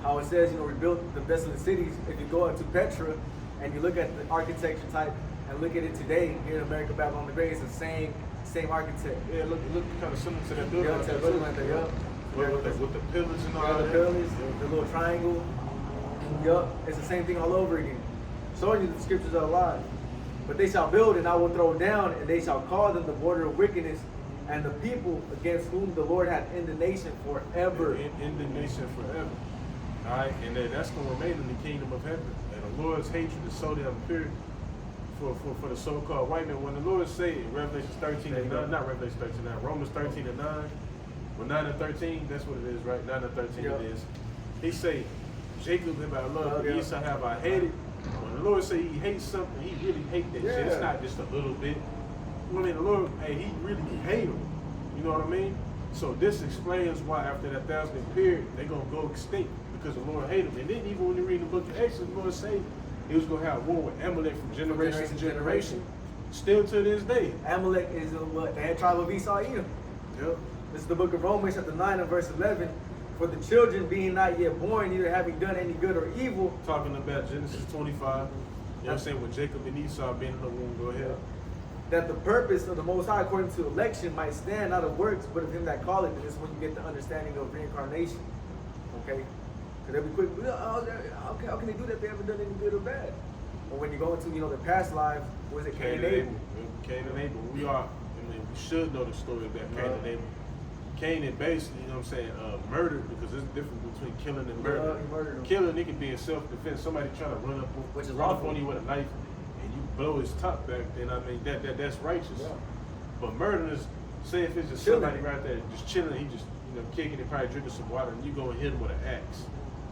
Speaker 2: how it says, rebuild the desolate cities. If you go into Petra and you look at the architecture type and look at it today here in America, Babylon the Great, it's the same architect.
Speaker 1: Yeah, look kind of similar to that building.
Speaker 2: Yeah, to that building right there. Yeah.
Speaker 1: With the pillars and all
Speaker 2: Yeah,
Speaker 1: that.
Speaker 2: the pillars, the little triangle. Yup, it's the same thing all over again. Showing you the scriptures are alive. But they shall build and I will throw down, and they shall call them the border of wickedness, and the people against whom the Lord hath indignation forever.
Speaker 1: Indignation forever. Alright, and that's going to remain in the kingdom of heaven. And the Lord's hatred is so damn pure for the so-called white man. When the Lord say in Revelation 13 and 9, not Revelation 13 and 9, Romans 13 and 9, well 9 and 13, that's what it is, right? 9 and 13
Speaker 2: Yep.
Speaker 1: it is. He say, Jacob have I loved,
Speaker 2: Yeah.
Speaker 1: Esau have I hated. When the Lord say he hates something, he really hates that shit. It's not just a little bit. I mean, the Lord, he really hate him. You know what I mean? So this explains why after that 1,000-year period, they're going to go extinct because the Lord hated them. And then even when you read the book of Exodus, the Lord say he was going to have war with Amalek from generation to generation. Still to this day.
Speaker 2: Amalek is what? The head tribe of Esau, Edom.
Speaker 1: Yep.
Speaker 2: This is the book of Romans, chapter 9 and verse 11. For the children being not yet born, neither having done any good or evil.
Speaker 1: Talking about Genesis 25. You know what I'm saying? With Jacob and Esau being in the womb. Go ahead.
Speaker 2: That the purpose of the Most High, according to election, might stand not of works, but of him that calleth. And this is when you get the understanding of reincarnation. Okay? Because they'll be quick, how can they do that if they haven't done any good or bad? But when you go into, their past lives, was it Cain and Abel?
Speaker 1: Cain and Abel. We should know the story about Cain and Abel. Cain is basically, murdered, because there's a difference between killing and murder.
Speaker 2: He murdered him.
Speaker 1: Killing, it can be in self-defense. Somebody trying to run up on you with a knife, and you blow his top back, then that's righteous. Yeah. But murder is, say if it's just somebody right there just chilling, he just kicking and probably drinking some water, and you go and hit him with an axe,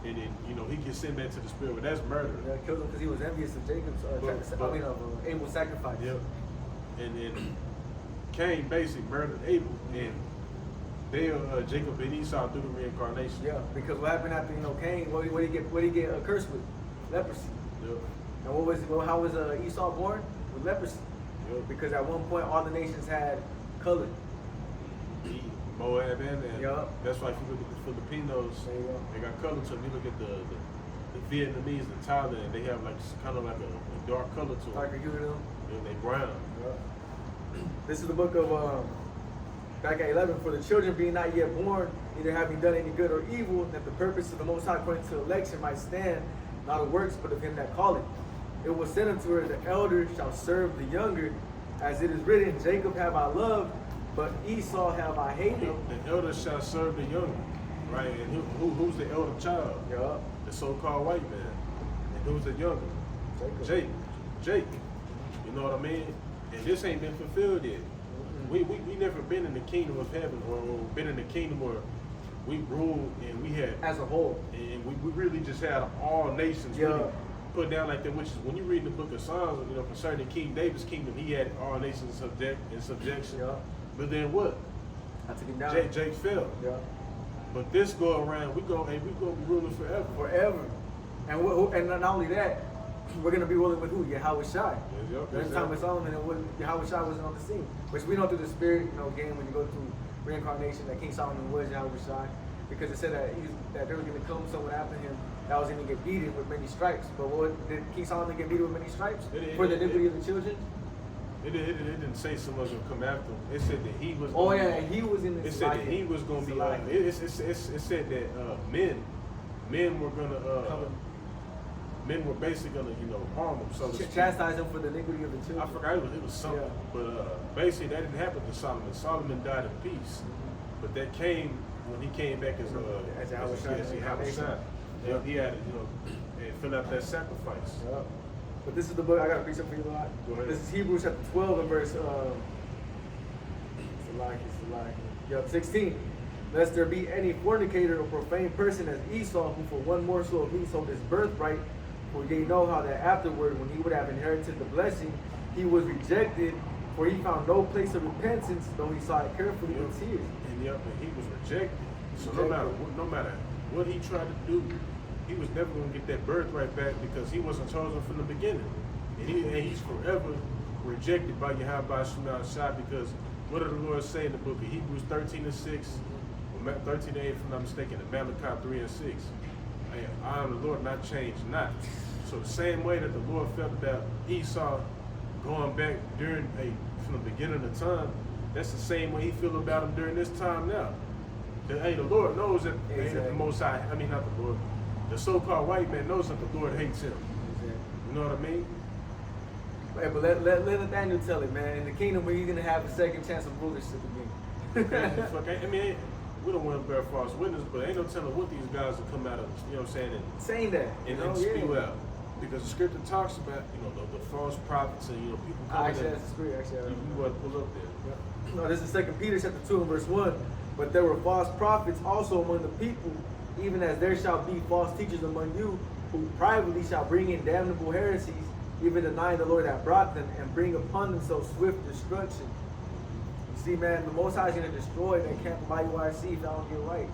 Speaker 1: and then he gets sent back to the spirit. But that's murder.
Speaker 2: Yeah, killed him because he was envious of Jacob's, Abel's sacrifice.
Speaker 1: Yep. And then Cain basically murdered Abel, and they Jacob and Esau through the reincarnation.
Speaker 2: Yeah, because what happened after Cain? What did he get cursed with? Leprosy.
Speaker 1: Yep.
Speaker 2: And how was Esau born? With leprosy.
Speaker 1: Yep.
Speaker 2: Because at one point all the nations had color.
Speaker 1: Moab and
Speaker 2: Yup.
Speaker 1: that's why if you look at the Filipinos,
Speaker 2: There you go.
Speaker 1: they got color to them. You look at the Vietnamese, the Thailand, they have like kind of like a dark color to them.
Speaker 2: Darker hue to them.
Speaker 1: Yeah, they brown.
Speaker 2: This is the book of back at 11. For the children being not yet born, neither having done any good or evil, that the purpose of the Most High according to election might stand, not of works, but of him that calleth. It was said unto her, the elder shall serve the younger, as it is written, Jacob have I loved, but Esau have I hated.
Speaker 1: The elder shall serve the younger, right? And who's the elder child?
Speaker 2: Yeah.
Speaker 1: The so-called white man. And who's the younger?
Speaker 2: Jacob.
Speaker 1: Jake. You know what I mean? And this ain't been fulfilled yet. We never been in the kingdom of heaven or been in the kingdom where we ruled and we had
Speaker 2: As a whole.
Speaker 1: and we really just had all nations really put down like that, which is when you read the book of Psalms, concerning King David's kingdom, he had all nations in subjection.
Speaker 2: Yeah.
Speaker 1: But then what?
Speaker 2: I took him down.
Speaker 1: Jake fell.
Speaker 2: Yeah.
Speaker 1: But this go around, we gonna be ruling forever.
Speaker 2: Forever. And not only that, we're gonna be ruling with who? Yahawashi.
Speaker 1: Yep,
Speaker 2: During the time of Solomon, Yahawashi wasn't on the scene. Which we know through the spirit, again, when you go through reincarnation, that King Solomon was Yahawashi. Because it said that there was gonna come someone after him that was gonna get beaten with many stripes. But did King Solomon get beaten with many stripes? For the iniquity of the children?
Speaker 1: It didn't say someone's gonna come after him. It said that he was.
Speaker 2: Oh yeah, and he was in the.
Speaker 1: It said that he was gonna be. It said that men were gonna. Men were basically gonna, harm him. So
Speaker 2: chastise him for the iniquity of the children.
Speaker 1: I forgot it was something, but basically that didn't happen to Solomon. Solomon died in peace, but that came when he came back as Yahawashi. He had and fill out that sacrifice.
Speaker 2: Yeah. But this is the book I got to preach up for you a lot.
Speaker 1: Go ahead.
Speaker 2: This is Hebrews chapter 12 and verse 16. Lest there be any fornicator or profane person as Esau, who for one morsel of meat sold his birthright. For ye know how that afterward, when he would have inherited the blessing, he was rejected, for he found no place of repentance, though he saw it carefully with tears.
Speaker 1: And he was rejected. So no matter what he tried to do, he was never going to get that birthright back because he wasn't chosen from the beginning. And he's forever rejected by Yahawashi because what did the Lord say in the book of Hebrews 13:6, 13:8 if I'm not mistaken, and Malachi 3:6. I am the Lord, not changed not. So the same way that the Lord felt about Esau going back from the beginning of time, that's the same way he feel about him during this time now. The Lord knows that the Most High, not the Lord, the so-called white man knows that the Lord hates him. You know what I mean?
Speaker 2: Hey, but let Nathaniel tell it, man. In the kingdom where you're gonna have a second chance of rulership again.
Speaker 1: We don't want to bear false witness, but ain't no telling what these guys will come out of,
Speaker 2: saying that.
Speaker 1: And spew out. Because the scripture talks about, the false prophets and, people coming in.
Speaker 2: That's the scripture, actually.
Speaker 1: You want to pull up there.
Speaker 2: Yeah. No, this is 2 Peter chapter 2 and verse 1. But there were false prophets also among the people, even as there shall be false teachers among you, who privately shall bring in damnable heresies, even denying the Lord that brought them, and bring upon themselves swift destruction. See, man, the Most High is going to destroy that camp of IUIC if I don't get right.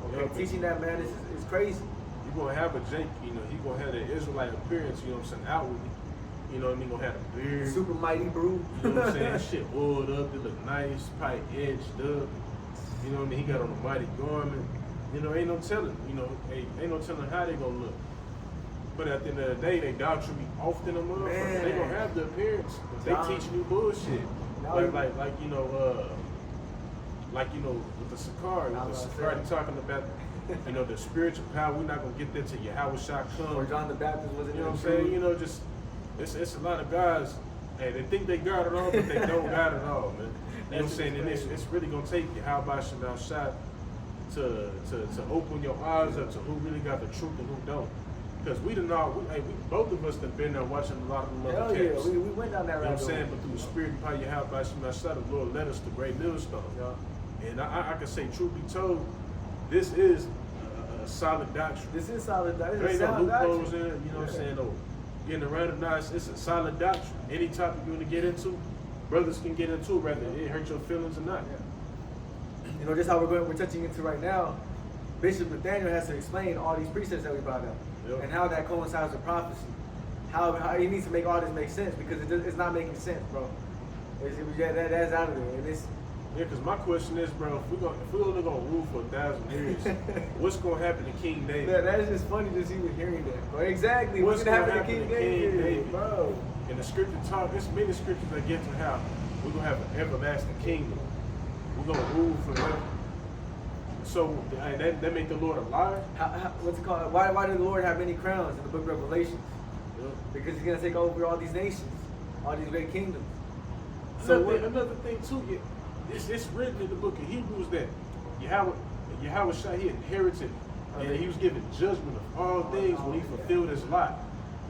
Speaker 2: Okay, teaching that, man, is crazy.
Speaker 1: You're going to have a Jake, he's going to have the Israelite appearance, outwardly. He's going to have a beard.
Speaker 2: Super mighty brew.
Speaker 1: You know what I'm saying? Shit oiled up, it look nice, probably edged up. You know what I mean? He got on a mighty garment. Ain't no telling, ain't no telling how they going to look. But at the end of the day, they doctrine be off in the motherfucker. They going to have the appearance. They teaching you bullshit. With the Sakari, they talking about, the spiritual power. We're not gonna get that till Yahawashi come.
Speaker 2: Or John the Baptist wasn't.
Speaker 1: You know what I'm saying? It's a lot of guys. Hey, they think they got it all, but they don't got it all, man. You know what I'm saying? And it's really gonna take Yahawashi to open your eyes up to who really got the truth and who don't. Because we both of us have been there watching a lot of them other camps.
Speaker 2: We went down that road.
Speaker 1: You know what I'm saying? But through the spirit and power Yahawashi, the Lord led us to great millstone. Yeah. And I can say, truth be told, this is a solid doctrine.
Speaker 2: This is solid doctrine.
Speaker 1: There ain't no loopholes in it, you know what I'm saying? No, getting around it now, it's a solid doctrine. Any topic you want to get into, brothers can get into, whether it hurt your feelings or not.
Speaker 2: Yeah. You know, just how we're touching into right now. Bishop Nathaniel has to explain all these precepts that we brought up,
Speaker 1: Yep.
Speaker 2: and how that coincides with prophecy. How he needs to make all this make sense, because it's not making sense, bro. That's out of there, and it's.
Speaker 1: Yeah, because my question is, bro, if we're only gonna rule for 1,000 years, what's gonna happen to King David?
Speaker 2: That is just funny just even hearing that, bro. Exactly.
Speaker 1: What's
Speaker 2: gonna
Speaker 1: gonna
Speaker 2: happen to King David, bro?
Speaker 1: And the scripture talk, there's many scriptures that get to how we're gonna have an everlasting kingdom. We're gonna rule forever. So that make the Lord a liar?
Speaker 2: What's it called? Why did the Lord have many crowns in the book of Revelations?
Speaker 1: Yeah.
Speaker 2: Because he's gonna take over all these nations, all these great kingdoms.
Speaker 1: Another thing too, it's written in the book of Hebrews that Yahawashi, he inherited and he was given judgment of all things when he fulfilled his lot.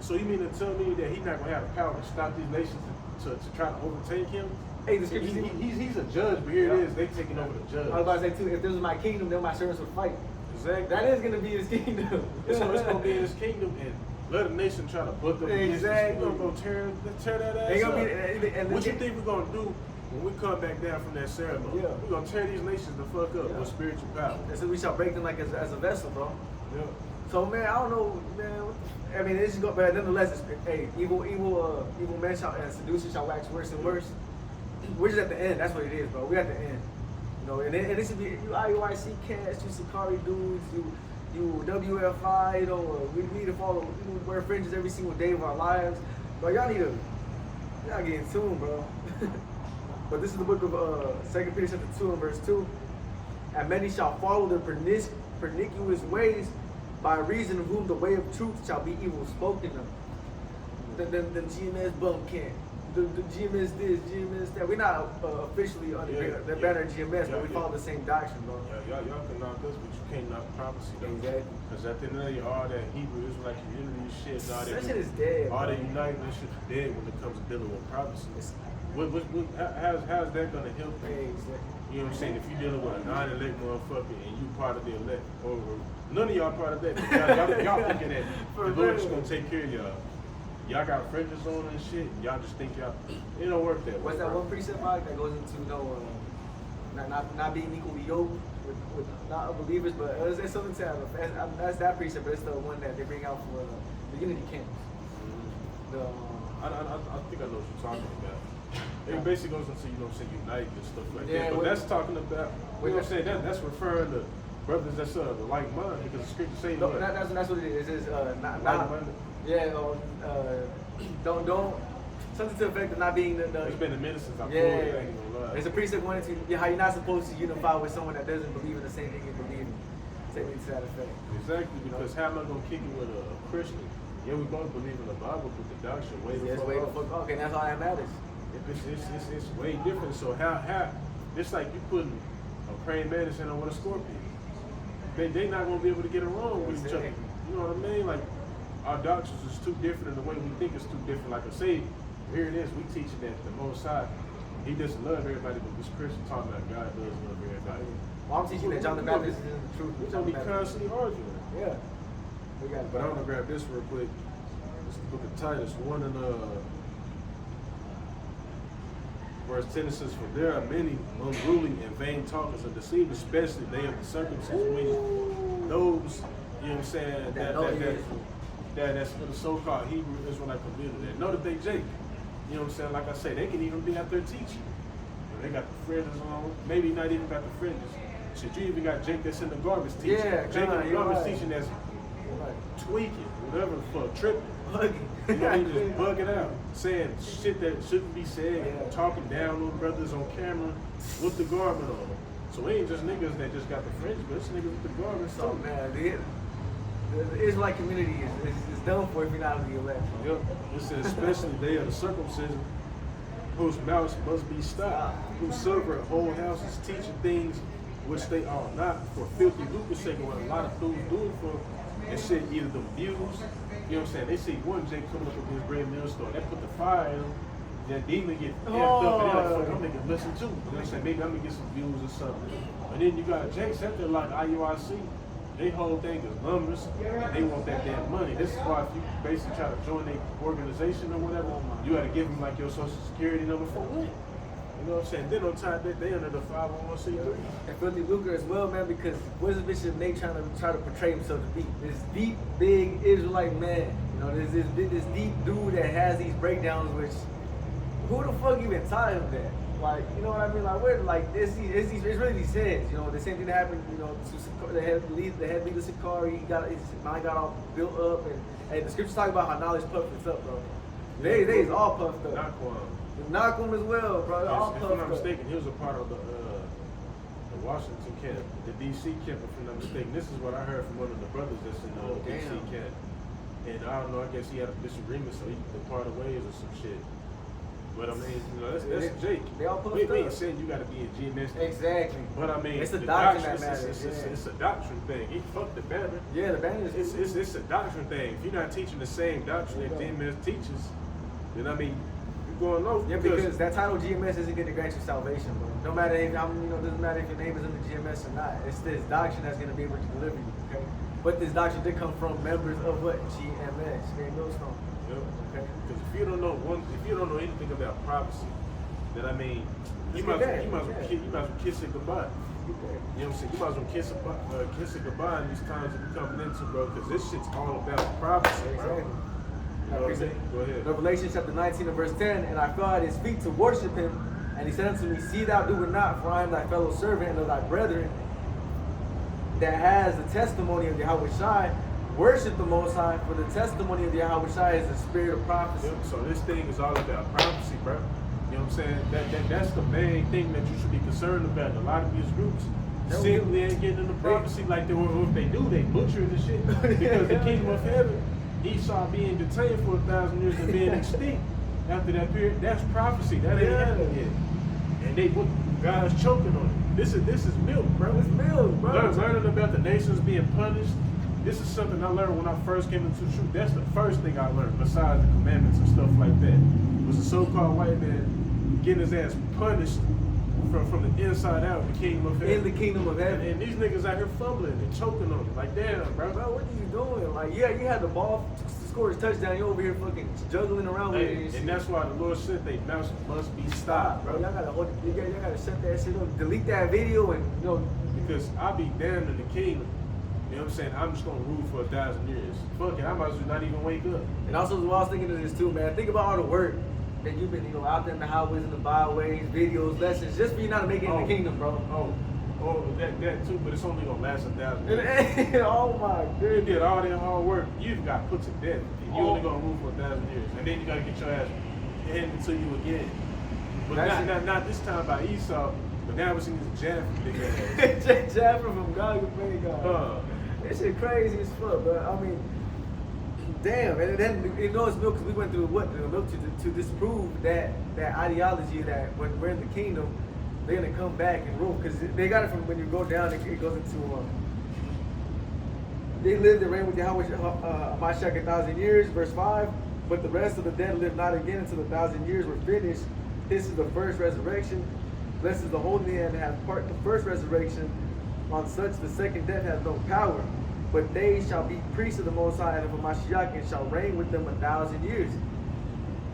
Speaker 1: So you mean to tell me that he's not gonna have the power to stop these nations to try to overtake him?
Speaker 2: Hey, the scripture.
Speaker 1: He's a judge, but here it is, they taking over the judge.
Speaker 2: I was about to say too, if this was my kingdom, then my servants would fight.
Speaker 1: Exactly.
Speaker 2: That is gonna be his kingdom.
Speaker 1: So it's gonna be in his kingdom, and let a nation try to buck up against us. We're gonna tear that ass up. What you think we're gonna do when we come back down from that ceremony?
Speaker 2: Yeah.
Speaker 1: We're gonna tear these nations the fuck up with spiritual power.
Speaker 2: And so we shall break them like as a vessel, bro.
Speaker 1: Yeah.
Speaker 2: So man, I don't know, man. I mean, this is go, but nonetheless, it's, hey, evil men shall and seducers shall wax worse and worse. We're just at the end. That's what it is, bro. We're at the end. You know, and this would be you IUIC cats, you Sakari dudes, you WFI. You know, we need to follow. We wear fringes every single day of our lives. But y'all get in tune, bro. But this is the book of 2 Peter chapter 2 and verse 2. And many shall follow their pernicious ways, by reason of whom the way of truth shall be evil spoken of. The GMS bump camp. The GMS this, GMS that. We're not officially under the banner of GMS, but we follow the same doctrine, bro.
Speaker 1: Yeah, y'all can knock us, but you can't knock prophecy, though.
Speaker 2: Exactly.
Speaker 1: Because at the end of the day, all that Hebrew Israelite community shit, all
Speaker 2: That shit is dead.
Speaker 1: all
Speaker 2: bro.
Speaker 1: that uniting shit is dead when it comes to dealing with prophecy. How's that gonna help you?
Speaker 2: Exactly.
Speaker 1: You know what I'm saying? If you're dealing with a non-elect motherfucker and you part of the elect, or none of y'all part of that, y'all thinking that the Lord is gonna take care of y'all. Y'all got fringes on and shit, and y'all just think y'all, it don't work that way.
Speaker 2: What's that one precept like that goes into not being equally yoked with not believers, but it's something to have. That's that precept, but it's the one that they bring out for the unity camps.
Speaker 1: I think I know what you're talking about. It basically goes into, you know what I'm saying, unite and stuff like
Speaker 2: Yeah,
Speaker 1: that. But that's talking about, you know what I'm saying, that's referring to brothers that's the like mind, because the scripture say
Speaker 2: No, that's what it is. It's not
Speaker 1: like-minded.
Speaker 2: yeah. Don't something to the effect of not being the
Speaker 1: It's been a minute since I pulled
Speaker 2: yeah.
Speaker 1: it, I ain't gonna lie.
Speaker 2: It's a precept wanting to how you're not supposed to unify with someone that doesn't believe in the same thing you believe in. Take me to that effect.
Speaker 1: Exactly, because how am I gonna kick it with a Christian? Yeah, we both believe in the Bible, but the doctrine way
Speaker 2: Yes, way the fuck. Okay, that's all that matters.
Speaker 1: It's way different. So how it's like you putting a praying mantis in on with a scorpion. They not gonna be able to get along with each other. You know what I mean? Like our doctrines is too different, and the way we think is too different. Like I say, here it is. We teaching that the Most High, He doesn't love everybody, but this Christian talking about God does love everybody.
Speaker 2: Well, I'm teaching that John the Baptist is the truth.
Speaker 1: We're gonna be constantly arguing.
Speaker 2: Yeah. We got it.
Speaker 1: But I'm gonna grab this real quick. This is the book of Titus 1 and verse 10 says, "For there are many unruly and vain talkers and deceivers, especially they of the circumcision, meaning those, you know what I'm saying, that's the so-called Hebrew Israelite community that know that they Jake. You know what I'm saying? Like I say, they can even be out there teaching. They got the fringes on, maybe not even got the fringes. Shit, you even got Jake that's in the garbage teaching.
Speaker 2: Yeah,
Speaker 1: Jake in the garbage
Speaker 2: right.
Speaker 1: teaching that's tweaking, whatever the fuck, tripping.
Speaker 2: Bugging.
Speaker 1: You know, he just bugging out, saying shit that shouldn't be said,
Speaker 2: Yeah.
Speaker 1: talking down on brothers on camera with the garment on. So it ain't just niggas that just got the fringe, but it's niggas with the garment
Speaker 2: So
Speaker 1: too.
Speaker 2: man, the Israelite community is done for if you're not in the elect.
Speaker 1: Yep. It says, especially they of the circumcision, whose mouths must be stopped, who serve at whole houses, teaching things which they are not, for filthy lucre's sake, what a lot of fools do it for, and shit, either them views, you know what I'm saying? They see one Jake coming up with this bread meal store, they put the fire in him, that demon get amped up, and they're like, fuck, I'm nigga listen too. You know what I'm saying? Maybe I'm gonna get some views or something. And then you got Jake's out there like IUIC. They whole thing is numbers, and they want that damn money. This is why if you basically try to join their organization or whatever, you gotta give them like your social security number for what? You know what I'm saying? Then on top of that, they under the 501c3.
Speaker 2: And filthy lucre as well, man, because what is Bishop Nate trying to portray himself to be? This deep, big Israelite man. You know, this deep dude that has these breakdowns, which who the fuck even taught him that? Like, you know what I mean? Like, where, like, it's really these heads. You know, the same thing that happened, you know, to the head leader Sakari, his mind got all built up, and the scriptures talk about how knowledge puffed us up, bro. They is all puffed up. Knock him as well, bro. They're all
Speaker 1: If
Speaker 2: puffed
Speaker 1: I'm not
Speaker 2: up.
Speaker 1: mistaken, he was a part of the Washington camp, the DC camp, if I'm not mistaken. This is what I heard from one of the brothers that's in the DC camp. And I don't know, I guess he had a disagreement, so he departed ways or some shit. But I mean, you know, that's Jake.
Speaker 2: They all puffed
Speaker 1: we ain't
Speaker 2: up.
Speaker 1: saying you gotta be in GMS.
Speaker 2: Exactly.
Speaker 1: But I mean,
Speaker 2: it's a
Speaker 1: the
Speaker 2: doctrine that
Speaker 1: doctrine,
Speaker 2: matters.
Speaker 1: it's a doctrine thing. He fucked the banner.
Speaker 2: Yeah, the banner is.
Speaker 1: It's a doctrine thing. If you're not teaching the same doctrine that GMS teaches, then I mean, you're going low.
Speaker 2: Yeah, because that title GMS isn't going to grant you salvation, bro. No matter if doesn't matter if your name is in the GMS or not. It's this doctrine that's going to be able to deliver you. Okay, but this doctrine did come from members of what GMS, Great Millstone.
Speaker 1: Yep. Okay. Because if you don't know anything about prophecy, then I mean, you might as well kiss it goodbye. You know what I'm saying? You might as well kiss it goodbye in these times that we're coming into, bro. Because this shit's all about prophecy, bro.
Speaker 2: Exactly.
Speaker 1: You know what I'm saying? Go ahead.
Speaker 2: Revelation chapter 19 and verse 10, and I fell at his feet to worship him, and he said unto me, see thou do it not, for I am thy fellow servant and of thy brethren, that has the testimony of Yahawashi. Worship the Most High, for the testimony of Yahawashi is the spirit of prophecy.
Speaker 1: Yep. So this thing is all about prophecy, bro. You know what I'm saying? That's the main thing that you should be concerned about. A lot of these groups simply ain't getting into prophecy like they were. Or if they do, they butcher the shit. Because the kingdom of heaven, Esau being detained for 1,000 years and being extinct after that period, that's prophecy. That ain't happened yet. And God's choking on it. This is milk, bro.
Speaker 2: It's milk, bro.
Speaker 1: Learning about the nations being punished. This is something I learned when I first came into the truth. That's the first thing I learned, besides the commandments and stuff like that. Was a so-called white man getting his ass punished from the inside out, the kingdom of heaven.
Speaker 2: In the kingdom of heaven.
Speaker 1: And these niggas out here fumbling and choking on it. Like, damn, bro.
Speaker 2: Bro, what are you doing? Like, yeah, you had the ball to score his touchdown. You over here fucking juggling around with it.
Speaker 1: And that's why the Lord said they mouths must be stopped, bro.
Speaker 2: Y'all gotta shut that shit up. Delete that video and, you know.
Speaker 1: Because I'll be damned in the kingdom. You know what I'm saying? I'm just gonna rule for 1,000 years. Fuck it, I might as well not even wake up.
Speaker 2: And also, while I was thinking of this too, man, think about all the work that you've been, out there in the highways and the byways, videos, lessons, just for you not to make it in the kingdom, bro.
Speaker 1: Oh, that too, but it's only gonna last 1,000 years.
Speaker 2: Oh my goodness.
Speaker 1: You did all that hard work, you've got put to death. And you only gonna rule for 1,000 years. And then you gotta get your ass handed to you again. But not this time by Esau, but now we're seeing this Jaffa big ass.
Speaker 2: Jaffa from God, you pray God. This shit crazy as fuck, but I mean, damn, and then it's milk because we went through the milk to disprove that ideology that when we're in the kingdom, they're gonna come back and rule because they got it from when you go down. It goes into they lived and reigned with Yahweh Mashiach 1,000 years, verse 5. But the rest of the dead live not again until the 1,000 years were finished. This is the first resurrection. Blessed is the Holy Land that have part the first resurrection. On such the second death has no power, but they shall be priests of the Most High and of Mashiach, and shall reign with them 1,000 years.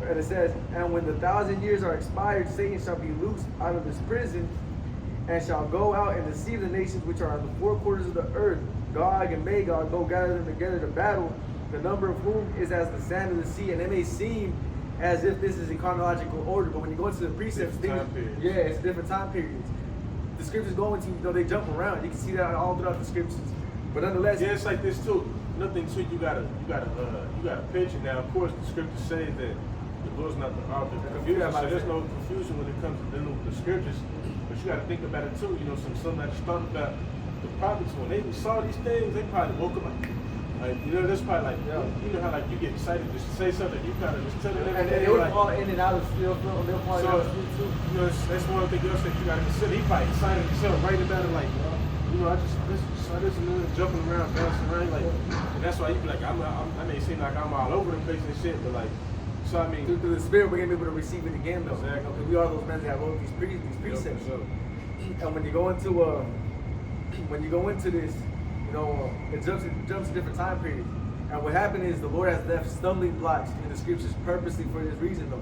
Speaker 2: And it says, and when the 1,000 years are expired, Satan shall be loosed out of his prison, and shall go out and deceive the nations which are in the four quarters of the earth. Gog and Magog go gather them together to battle, the number of whom is as the sand of the sea. And it may seem as if this is in chronological order, but when you go into the precepts, it's different time periods. The scriptures go into, they jump around. You can see that all throughout the scriptures. But nonetheless,
Speaker 1: it's like this too. Nothing to you got a picture. Now, of course, the scriptures say that the Lord's not the author of confusion, so there's no confusion when it comes to dealing with the scriptures. But you got to think about it too. Some that just thought about the prophets when they saw these things, they probably woke up like that's probably like how like you get excited just to say something, you kind of just tell it
Speaker 2: and they would fall in and out of they'll fall in and out of sleep too.
Speaker 1: That's one thing else that you got to consider. He probably excited himself, writing about it like, I just saw this and then jumping around, bouncing around, like, and that's why you be like, I may seem like I'm all over the place and shit, but like, so I mean,
Speaker 2: through the spirit, we're gonna be able to receive it again, though.
Speaker 1: Exactly.
Speaker 2: Because we are those men that wrote these precepts. And when you go into this, it jumps to different time periods. And what happened is the Lord has left stumbling blocks in the scriptures purposely for this reason, though.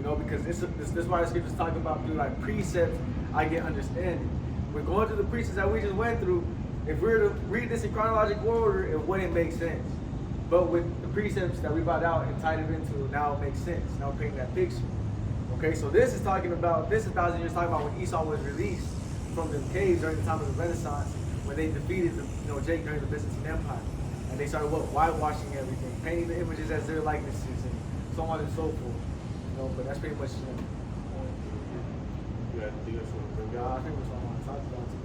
Speaker 2: You know, because this is why the scriptures talk about through like precepts, I get understanding. We're going through the precepts that we just went through. If we were to read this in chronological order, it wouldn't make sense. But with the precepts that we brought out and tied it into, now it makes sense. Now we're painting that picture. Okay, so this is talking about, this 1,000 years talking about when Esau was released from the caves during the time of the Renaissance, when they defeated Jake during the Byzantine Empire. And they started whitewashing everything, painting the images as their likenesses and so on and so forth. But that's pretty much
Speaker 1: You got anything else you want to bring
Speaker 2: I
Speaker 1: out?
Speaker 2: think that's what I want to talk about too.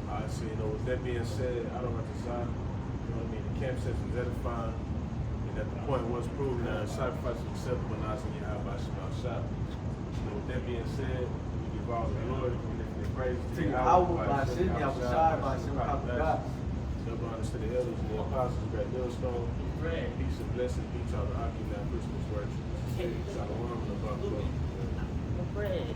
Speaker 1: Alright, so with that being said, I don't have to sign. The camp session is edifying, and that the point was proven that sacrifice was acceptable not in yahawashi shop. With that being said, we give all the glory and praise to
Speaker 2: Yahweh, bahasham, bahasham,
Speaker 1: God. Double honors to the elders and the apostles who got millstone. Peace and blessing be to all the Christmas worship. Shalom and above.
Speaker 3: Bread.